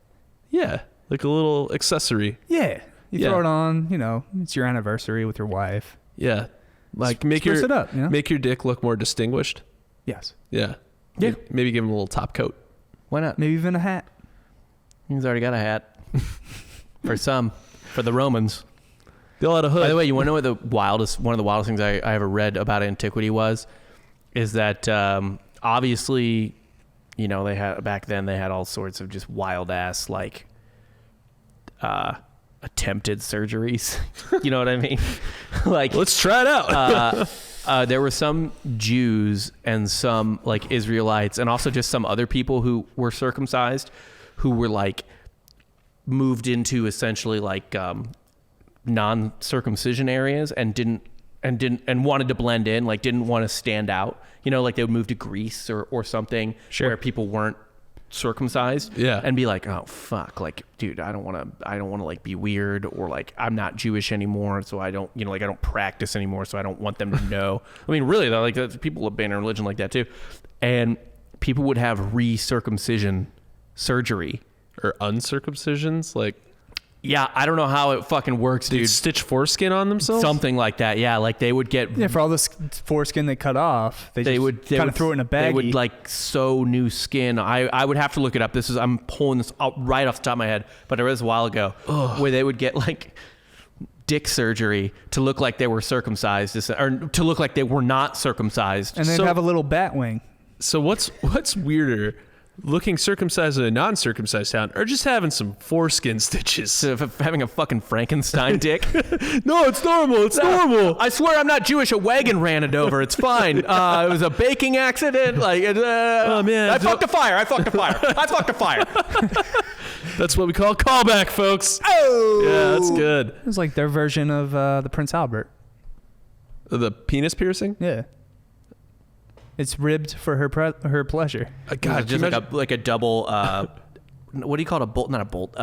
Yeah, like a little accessory. Yeah. You Yeah. throw it on, it's your anniversary with your wife. Yeah, like make Spruce it up, make your dick look more distinguished. Yes. Yeah, Yeah. Maybe give him a little top coat. Why not? Maybe even a hat. He's already got a hat. For the Romans. They all had a hood. By the way, you want to know what one of the wildest things I ever read about antiquity is that obviously, they had back then they had all sorts of just wild ass like attempted surgeries. You know what I mean? Like, Let's try it out. there were some Jews and some like Israelites and also just some other people who were circumcised who were like moved into essentially like non-circumcision areas and wanted to blend in, like didn't want to stand out. You know, like they would move to Greece or something where people weren't circumcised. Yeah. And be like, oh fuck, like dude, I don't want to like be weird, or like I'm not Jewish anymore, so I don't, you know, like I don't practice anymore, so I don't want them to know. I mean, really though, like people abandon religion like that too. And people would have re-circumcision surgery. Or uncircumcisions, like, Yeah, I don't know how it fucking works, they dude. stitch foreskin on themselves. Something like that. Yeah, like they would get. Yeah, for all this foreskin they cut off, they would kind of throw it in a baggie. They would like sew new skin. I would have to look it up. I'm pulling this out right off the top of my head, but it was a while ago where they would get like dick surgery to look like they were circumcised, or to look like they were not circumcised, and they'd have a little bat wing. So what's weirder? Looking circumcised in a non-circumcised town, or just having some foreskin stitches? So having a fucking Frankenstein dick. No, it's normal. It's normal. I swear I'm not Jewish. A wagon ran it over. It's fine. It was a baking accident. Like, oh man, I fucked a fire. I fucked a fire. That's what we call a callback, folks. Oh, Yeah, that's good. It was like their version of the Prince Albert. The penis piercing? Yeah. It's ribbed for her pleasure. God, just like a double. What do you call it? A bolt? Not a bolt.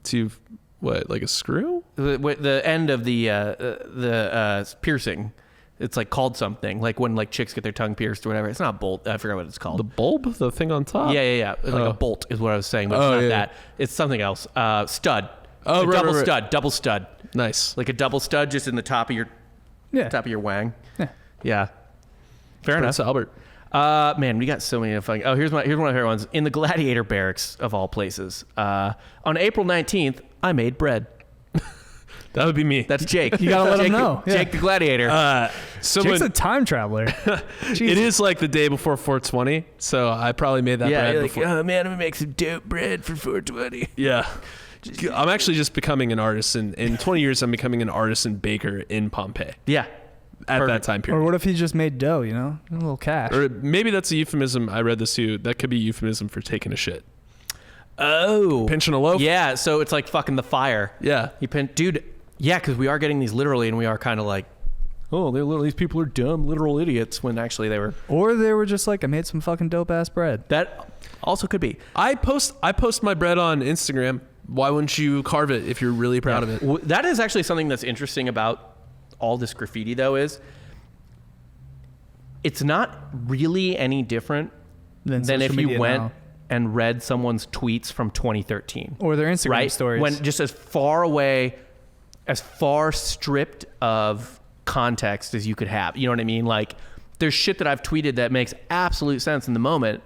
To what? Like a screw? The end of the piercing. It's like called something. Like when like chicks get their tongue pierced or whatever. It's not a bolt. I forgot what it's called. The bulb? The thing on top? Yeah. It's like a bolt is what I was saying, but it's not that. It's something else. Stud. Oh, right, double right. stud. Double stud. Nice. Like a double stud just in the top of your wang. Yeah. Fair Prince enough. Albert. Man, we got so many fun. Oh, here's one of my favorite ones. In the Gladiator Barracks of all places. On April 19th, I made bread. That would be me. That's Jake. You gotta let him know. Jake the Gladiator. Jake's a time traveler. It is like the day before 420, so I probably made that bread like, before. oh man, I'm gonna make some dope bread for 420. Yeah. I'm actually just becoming an artisan. In 20 years, I'm becoming an artisan baker in Pompeii. Yeah. At that time period. Or what if he just made dough, you know? A little cash. Or maybe that's a euphemism. I read this too. That could be a euphemism for taking a shit. Oh. Pinching a loaf? Yeah, so it's like fucking the fire. Yeah. Dude, yeah, because we are getting these literally, and we are kind of like, oh, these people are dumb, literal idiots, when actually they were. Or they were just like, I made some fucking dope ass bread. That also could be. I post my bread on Instagram. Why wouldn't you carve it if you're really proud of it? That is actually something that's interesting about all this graffiti, though, is it's not really any different than if you went and read someone's tweets from 2013. Or their Instagram stories. When just as far away, as far stripped of context as you could have. You know what I mean? Like, there's shit that I've tweeted that makes absolute sense in the moment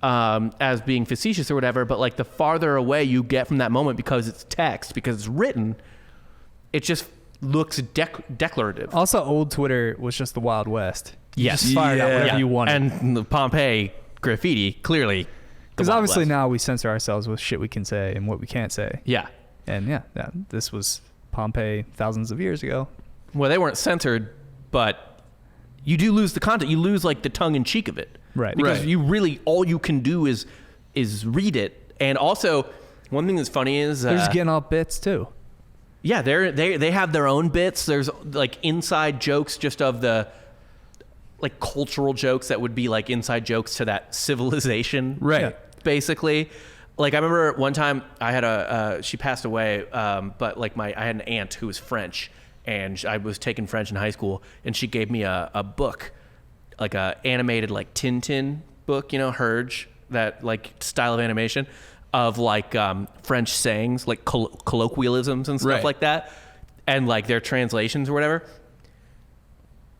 as being facetious or whatever, but like the farther away you get from that moment because it's text, because it's written, it just looks declarative. Also, old Twitter was just the Wild West. You Yes. just fired out whatever you wanted. And the Pompeii graffiti, clearly. Because obviously now we censor ourselves with shit we can say and what we can't say. Yeah. And this was Pompeii thousands of years ago. Well, they weren't censored, but you do lose the content. You lose like the tongue in cheek of it. Right. Because you really, all you can do is read it. And also, one thing that's funny is They're just getting all bits too. Yeah, they have their own bits. There's like inside jokes just of the like cultural jokes that would be like inside jokes to that civilization. Right. Basically. Like I remember one time I had she passed away, but like I had an aunt who was French, and I was taking French in high school, and she gave me a book, like a animated like Tintin book, you know, Herge, that like style of animation of like French sayings, like colloquialisms and stuff like that, and like their translations or whatever.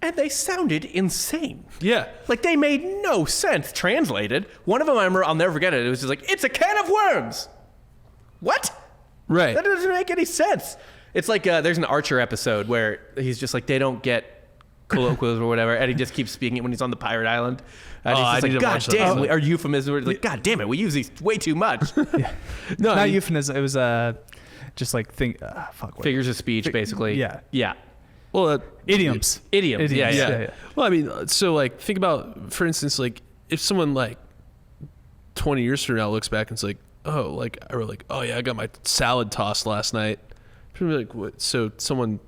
And they sounded insane. Yeah. Like they made no sense translated. One of them, I remember, I'll never forget it. It was just like, it's a can of worms. What? Right. That doesn't make any sense. It's like there's an Archer episode where he's just like, they don't get colloquialism or whatever, and he just keeps speaking it when he's on the pirate island. And he's just like, God damn, or euphemism. Like, God damn it, we use these way too much. No, not euphemism. It was just like Figures of speech, basically. Yeah. Yeah. Well, idioms. Idioms. Yeah. Well, I mean, so like think about, for instance, like if someone like 20 years from now looks back and it's like, oh, like I were like, oh yeah, I got my salad tossed last night. People be like, what? So someone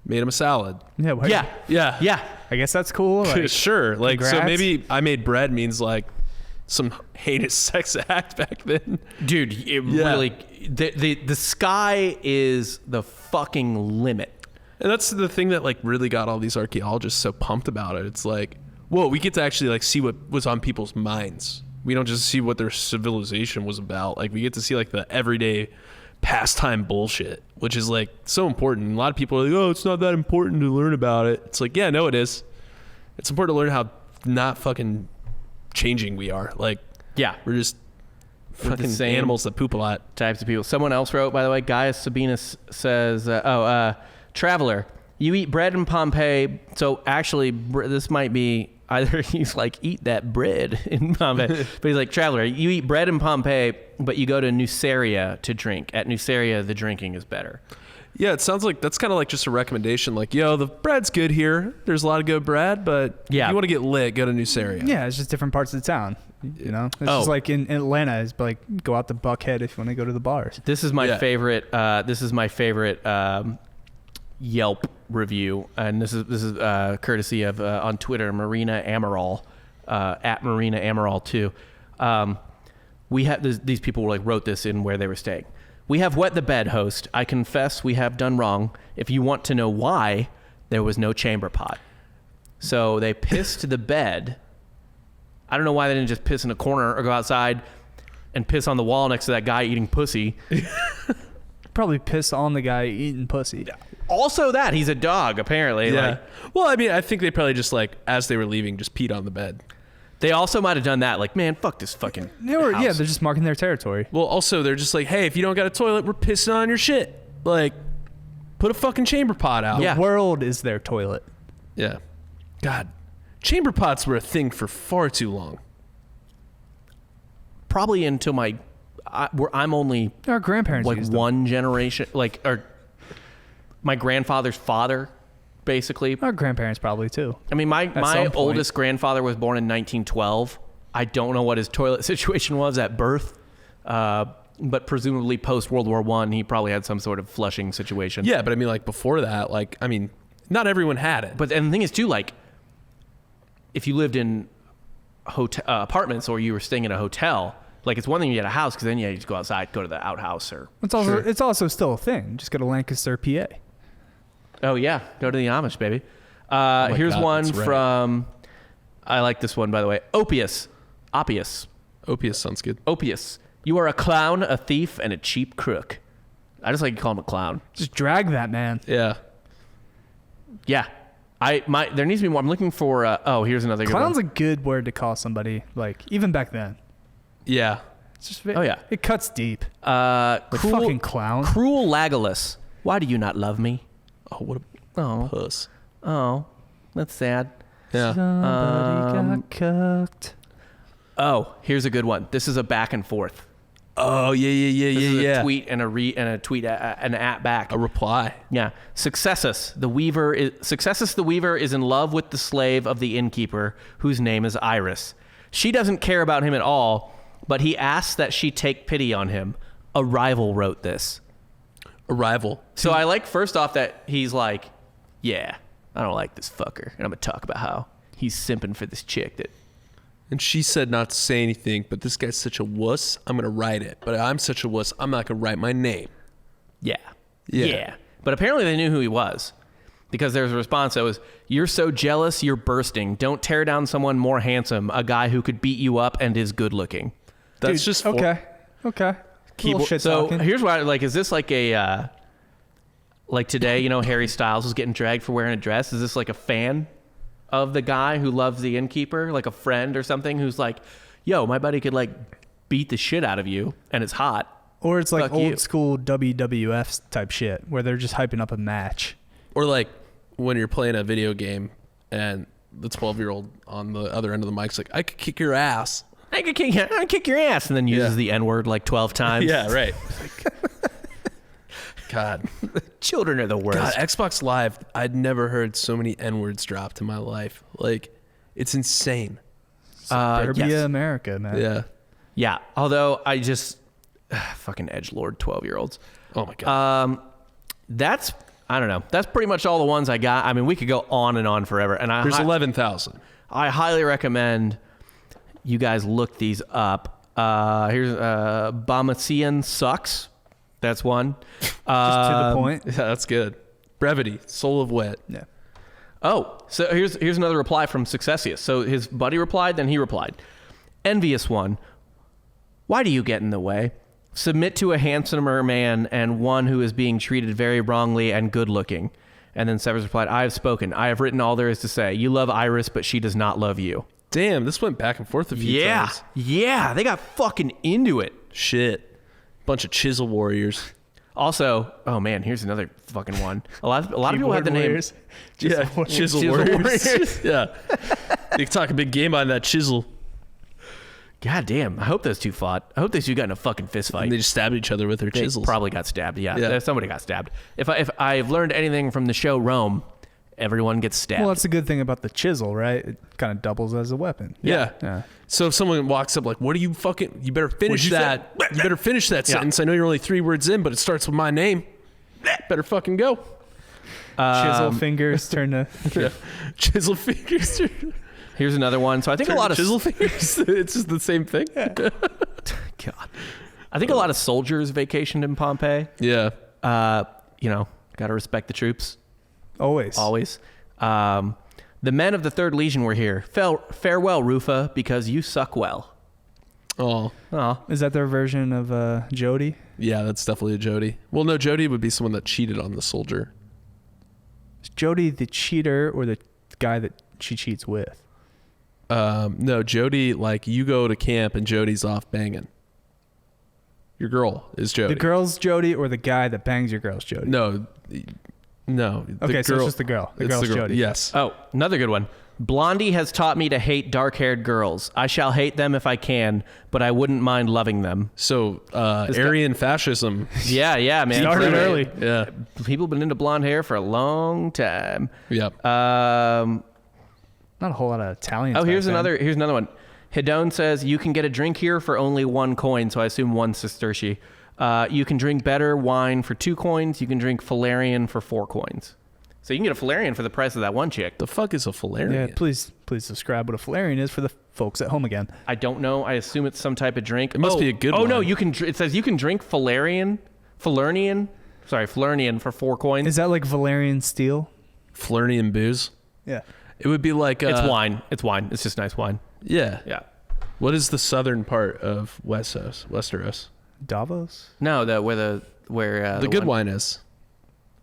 made him a salad. Yeah. Yeah. I guess that's cool. Like, sure. Like, congrats. so maybe I made bread means like some heinous sex act back then. Dude, it really, the sky is the fucking limit. And that's the thing that like really got all these archaeologists so pumped about it. It's like, whoa, we get to actually like see what was on people's minds. We don't just see what their civilization was about. Like we get to see like the everyday pastime bullshit, which is like so important. A lot of people are like, oh, it's not that important to learn about it. It's like, yeah, no, it is. It's important to learn how not fucking changing we are. Like, yeah, we're just fucking animals that poop a lot. Types of people. Someone else wrote, by the way, Gaius Sabinus says, Traveler, you eat bread in Pompeii. So actually, this might be either he's like, eat that bread in Pompeii. But he's like, Traveler, you eat bread in Pompeii, but you go to Nuceria to drink. At Nuceria, the drinking is better. Yeah, it sounds like that's kind of like just a recommendation. Like, yo, the bread's good here. There's a lot of good bread, but if you want to get lit, go to Nuceria. Yeah, it's just different parts of the town. You know, it's just like in Atlanta, it's like go out to Buckhead if you want to go to the bars. This is my favorite. This is my favorite Yelp review, and this is courtesy of on Twitter, Marina Amaral, at Marina Amaral too. We have these people like wrote this in where they were staying. We have wet the bed, host. I confess we have done wrong. If you want to know why, there was no chamber pot. So they pissed the bed. I don't know why they didn't just piss in a corner or go outside and piss on the wall next to that guy eating pussy. Probably piss on the guy eating pussy. Also that, he's a dog, apparently. Yeah. Like, well, I mean, I think they probably just like, as they were leaving, just peed on the bed. they also might have done that. Like, man, fuck this fucking house. Yeah, they're just marking their territory. Well, also, they're just like, hey, if you don't got a toilet, we're pissing on your shit. Like, put a fucking chamber pot out. Yeah. The world is their toilet. Yeah. God. Chamber pots were a thing for far too long. Probably until I'm only Our grandparents like used them. one generation, like, or my grandfather's father, basically. Our grandparents probably too. I mean, my some point. oldest grandfather was born in 1912. I don't know what his toilet situation was at birth, but presumably post World War I, he probably had some sort of flushing situation. Yeah, but I mean, like, before that, like, I mean, not everyone had it. But and the thing is, too, like, if you lived in hotel apartments or you were staying in a hotel, like, it's one thing you had a house because then you just go outside, go to the outhouse, or It's also still a thing. Just go to Lancaster, PA. oh yeah, go to the Amish, baby. Here's God, one that's right. from. I like this one, by the way. Opius. Opius sounds good. Opius. You are a clown, a thief, and a cheap crook. I just like to call him a clown. Just drag that man. Yeah. Yeah. There needs to be more. I'm looking for. Here's another good Clown's one. a good word to call somebody. Like even back then. Yeah. It's just Oh, yeah. It cuts deep. Like fucking clown. Cruel Legolas. Why do you not love me? Oh, what a Oh, puss. oh, that's sad. Yeah. Somebody got cooked. Oh, here's a good one. This is a back and forth. Oh, yeah. This is a tweet and a tweet an at back. A reply. Yeah. Successus the Weaver is in love with the slave of the innkeeper, whose name is Iris. She doesn't care about him at all, but he asks that she take pity on him. A rival wrote this. A rival. So I like, first off, that he's like, yeah, I don't like this fucker. And I'm going to talk about how he's simping for this chick that. And she said not to say anything, but this guy's such a wuss, I'm going to write it. But I'm such a wuss, I'm not going to write my name. Yeah. But apparently they knew who he was, because there's a response that was, you're so jealous, you're bursting. Don't tear down someone more handsome, a guy who could beat you up and is good looking. That's Dude, just okay. Little shit So talking. here's why, like, is this like a, like today, you know, Harry Styles was getting dragged for wearing a dress. Is this like a fan of the guy who loves the innkeeper, like a friend or something who's like, yo, my buddy could like beat the shit out of you and it's hot. Or it's like Fuck old you. school WWF type shit where they're just hyping up a match. Or like when you're playing a video game and the 12-year-old on the other end of the mic's like, I could kick your ass. I could kick your ass, and then uses the N-word like 12 times. Yeah, right. God. Children are the worst. God, Xbox Live, I'd never heard so many N-words dropped in my life. Like, it's insane. Suburbia yes. America, man. Yeah. Yeah. Although I just fucking edgelord 12-year-olds. Oh my God. That's I don't know. That's pretty much all the ones I got. I mean, we could go on and on forever. And There's 11,000. I highly recommend you guys look these up. Here's Bomasian sucks. That's one. Just to the point. Yeah, that's good. Brevity, soul of wit. Yeah. Oh, so here's another reply from Successius. So his buddy replied, then he replied. Envious one. Why do you get in the way? Submit to a handsomer man and one who is being treated very wrongly and good looking. And then Severs replied, I have spoken. I have written all there is to say. You love Iris, but she does not love you. Damn, this went back and forth a few times. Yeah, they got fucking into it. Shit. Bunch of chisel warriors. Also, oh man, here's another fucking one. A lot of people have the name. Chisel warriors. Yeah. You can talk a big game on that chisel. God damn, I hope those two fought. I hope those two got in a fucking fist fight. And they just stabbed each other with their They chisels. probably got stabbed. Yeah, somebody got stabbed. If I've learned anything from the show Rome, everyone gets stabbed. Well, that's the good thing about the chisel, right? It kind of doubles as a weapon. Yeah. Yeah. So if someone walks up like, what are you fucking, you better finish What'd you that. You better finish that sentence. I know you're only 3 words in, but it starts with my name. Better fucking go. Chisel fingers turn to... Yeah. Chisel fingers. Here's another one. So I think a lot of chisel fingers. It's just the same thing. God. I think a lot of soldiers vacationed in Pompeii. Yeah. You know, got to respect the troops. Always. The men of the 3rd Legion were here. Farewell, Rufa, because you suck well. Oh. Is that their version of Jody? Yeah, that's definitely a Jody. Well, no, Jody would be someone that cheated on the soldier. Is Jody the cheater or the guy that she cheats with? No, Jody, like you go to camp and Jody's off banging. Your girl is Jody. The girl's Jody or the guy that bangs your girl's Jody? No. Okay, so it's just the girl. The girl's Jody. Yes. Oh, another good one. Blondie has taught me to hate dark-haired girls. I shall hate them if I can, but I wouldn't mind loving them. So, Aryan fascism. Yeah, man. Started early. Yeah. People have been into blonde hair for a long time. Yep. Not a whole lot of Italians. Oh, back here's then. another one. Hedone says, you can get a drink here for only 1 coin, so I assume 1 sesterci. You can drink better wine for 2 coins. You can drink Falarian for 4 coins. So you can get a Falarian for the price of that one chick. The fuck is a Falarian? Yeah, please describe what a Falarian is for the folks at home again. I don't know. I assume it's some type of drink. It must be a good one. Oh, no, one. you can. It says you can drink Falernian for 4 coins. Is that like Valerian steel? Flurnian booze? Yeah. It would be like... It's wine. It's just nice wine. Yeah. Yeah. What is the southern part of Westeros? Davos? No, where The good wine is.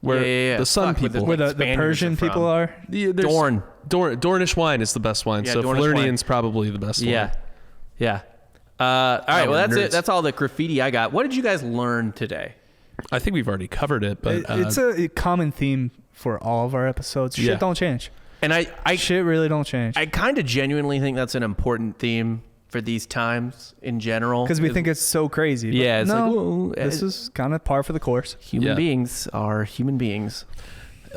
Where Yeah. the sun Fuck, where people... Where the Spaniards Persian are from. people are? Yeah, there's- Dorne. Dornish wine is the best wine. Yeah, So Dornish Flurnian's wine. probably the best one. Yeah. All right. Well, we're that's nerds. it. That's all the graffiti I got. What did you guys learn today? I think we've already covered it, but... It's a common theme for all of our episodes. Shit Yeah. don't change. And I Shit really don't change. I kind of genuinely think that's an important theme for these times in general. Because we think it's so crazy. But Yeah, it's no, like, whoa, this is kind of par for the course. human beings are human beings.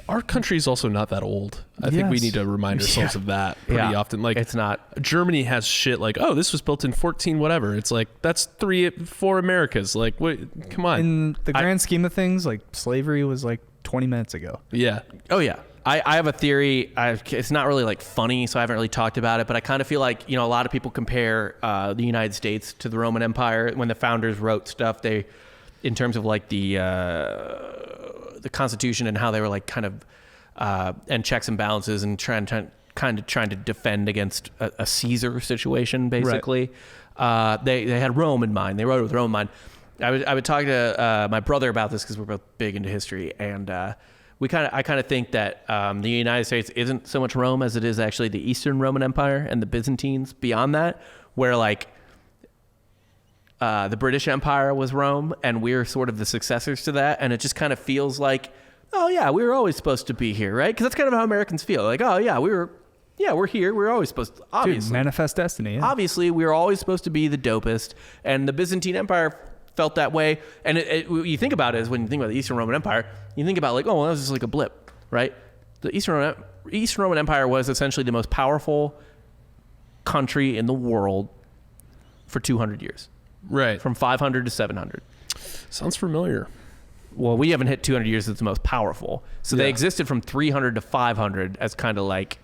our country is also not that old. I think we Yes. need to remind ourselves of that pretty often. Like, it's not. Germany has shit like, oh, this was built in 14 whatever. It's like, that's 4 Americas. Like, what? Come on. In the grand scheme of things, like slavery was like 20 minutes ago. Yeah. Oh yeah. I have a theory. It's not really like funny, so I haven't really talked about it. But I kind of feel like, a lot of people compare the United States to the Roman Empire. When the founders wrote stuff, in terms of like the Constitution and how they were like kind of and checks and balances and trying to defend against a Caesar situation, basically. Right. They had Rome in mind. They wrote it with Rome in mind. I would talk to my brother about this because we're both big into history, and I kind of think that the United States isn't so much Rome as it is actually the Eastern Roman Empire and the Byzantines beyond that, where like the British Empire was Rome, and we're sort of the successors to that, and it just kind of feels like, oh yeah, we were always supposed to be here, right? Because that's kind of how Americans feel. Like, oh yeah, we're here. We're always supposed to, obviously. Dude, manifest destiny. Yeah. Obviously, we were always supposed to be the dopest, and the Byzantine Empire felt that way. And what you think about it is when you think about the Eastern Roman Empire, you think about like, oh, well, that was just like a blip, right? The Eastern Roman Empire was essentially the most powerful country in the world for 200 years. Right. From 500 to 700. Sounds familiar. Well, we haven't hit 200 years as the most powerful. So they Yeah. existed from 300 to 500 as kind of like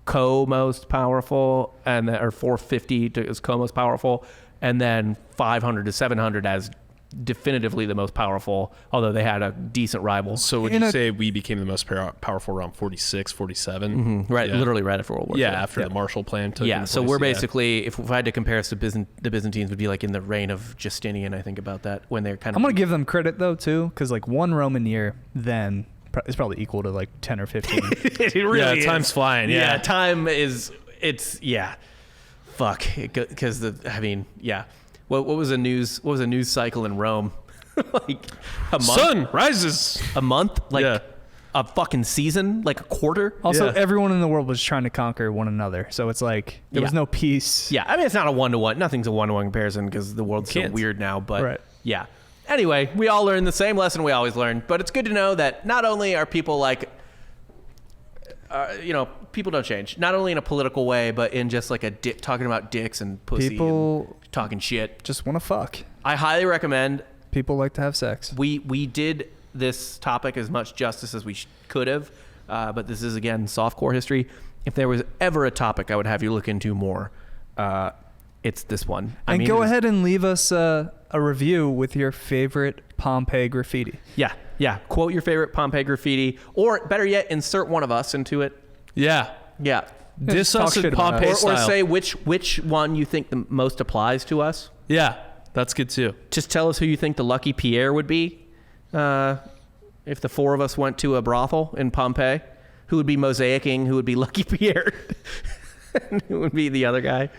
co-most powerful, and or 450 as co-most powerful, and then 500 to 700 as definitively the most powerful, although they had a decent rival. So would you say we became the most powerful around 46, 47? Right, Yeah. literally right after World War II. After the Marshall Plan took Yeah, into so place, we're basically, if I had to compare us to the Byzantines, would be like in the reign of Justinian, I think about that, when they're kind of... I'm going to give them credit, though, too, because, like, one Roman year then is probably equal to, like, 10 or 15. It really is. time's flying. Yeah, time is... It's... Yeah. Fuck. Because What was a news cycle in Rome? Like a month? Sun rises. A month? Like a fucking season? Like a quarter? Also, Yeah. everyone in the world was trying to conquer one another. So it's like there was no peace. Yeah, I mean, it's not a one-to-one. Nothing's a one-to-one comparison because the world's so Can't. weird now. But Right. yeah. Anyway, we all learn the same lesson we always learn. But it's good to know that not only are people like, people don't change. Not only in a political way, but in just like talking about dicks and pussy People and talking shit. just want to fuck. I highly recommend. People like to have sex. We did this topic as much justice as we could have, but this is, again, softcore history. If there was ever a topic I would have you look into more, it's this one. And go ahead and leave us a review with your favorite Pompeii graffiti. Yeah. Quote your favorite Pompeii graffiti, or better yet, insert one of us into it. Yeah. Yeah. Diss talk us in shit about Pompeii us. Or style. say which one you think the most applies to us. Yeah, that's good too. Just tell us who you think the lucky Pierre would be if the four of us went to a brothel in Pompeii. Who would be mosaicing? Who would be Lucky Pierre? And who would be the other guy?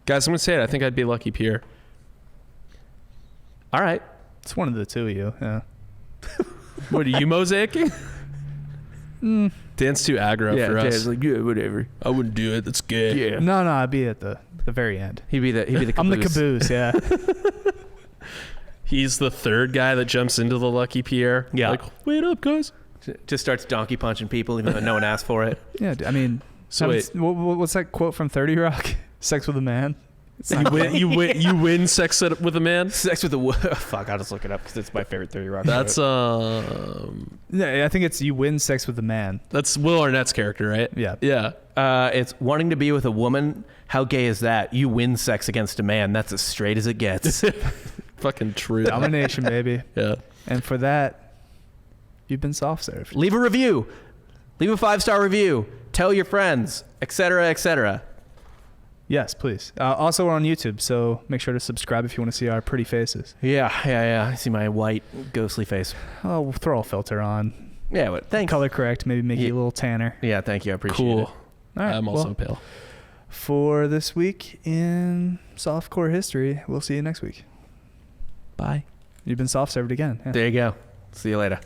Guys, I'm going to say it. I think I'd be Lucky Pierre. All right. It's one of the two of you. Yeah. What, are you mosaicing? Dan's too aggro for us. Dan's like, yeah, whatever. I wouldn't do it. That's gay. Yeah. No, I'd be at the very end. He'd be the caboose. I'm the caboose, yeah. He's the third guy that jumps into the Lucky Pierre. Yeah. Like, wait up, guys. Just starts donkey punching people even though no one asked for it. Yeah, I mean, So wait. what's that quote from 30 Rock? Sex with a man? You win sex with a man? Sex with a fuck, I'll just look it up because it's my favorite 30 Rock. That's Yeah, I think it's you win sex with a man. that's Will Arnett's character, right? Yeah. Yeah. It's wanting to be with a woman. How gay is that? You win sex against a man. That's as straight as it gets. Fucking true. Domination, baby. Yeah. And for that, you've been soft served. Leave a review. Leave a 5-star review. Tell your friends, etc., etc. Yes, please. Also, we're on YouTube, so make sure to subscribe if you want to see our pretty faces. Yeah. I see my white ghostly face. Oh, we'll throw a filter on. Yeah, but thanks. Color correct, maybe make you a little tanner. Yeah, thank you. I appreciate Cool. it. All right, I'm also well, pale. for this week in softcore history, we'll see you next week. Bye. You've been soft served again. Yeah. There you go. See you later.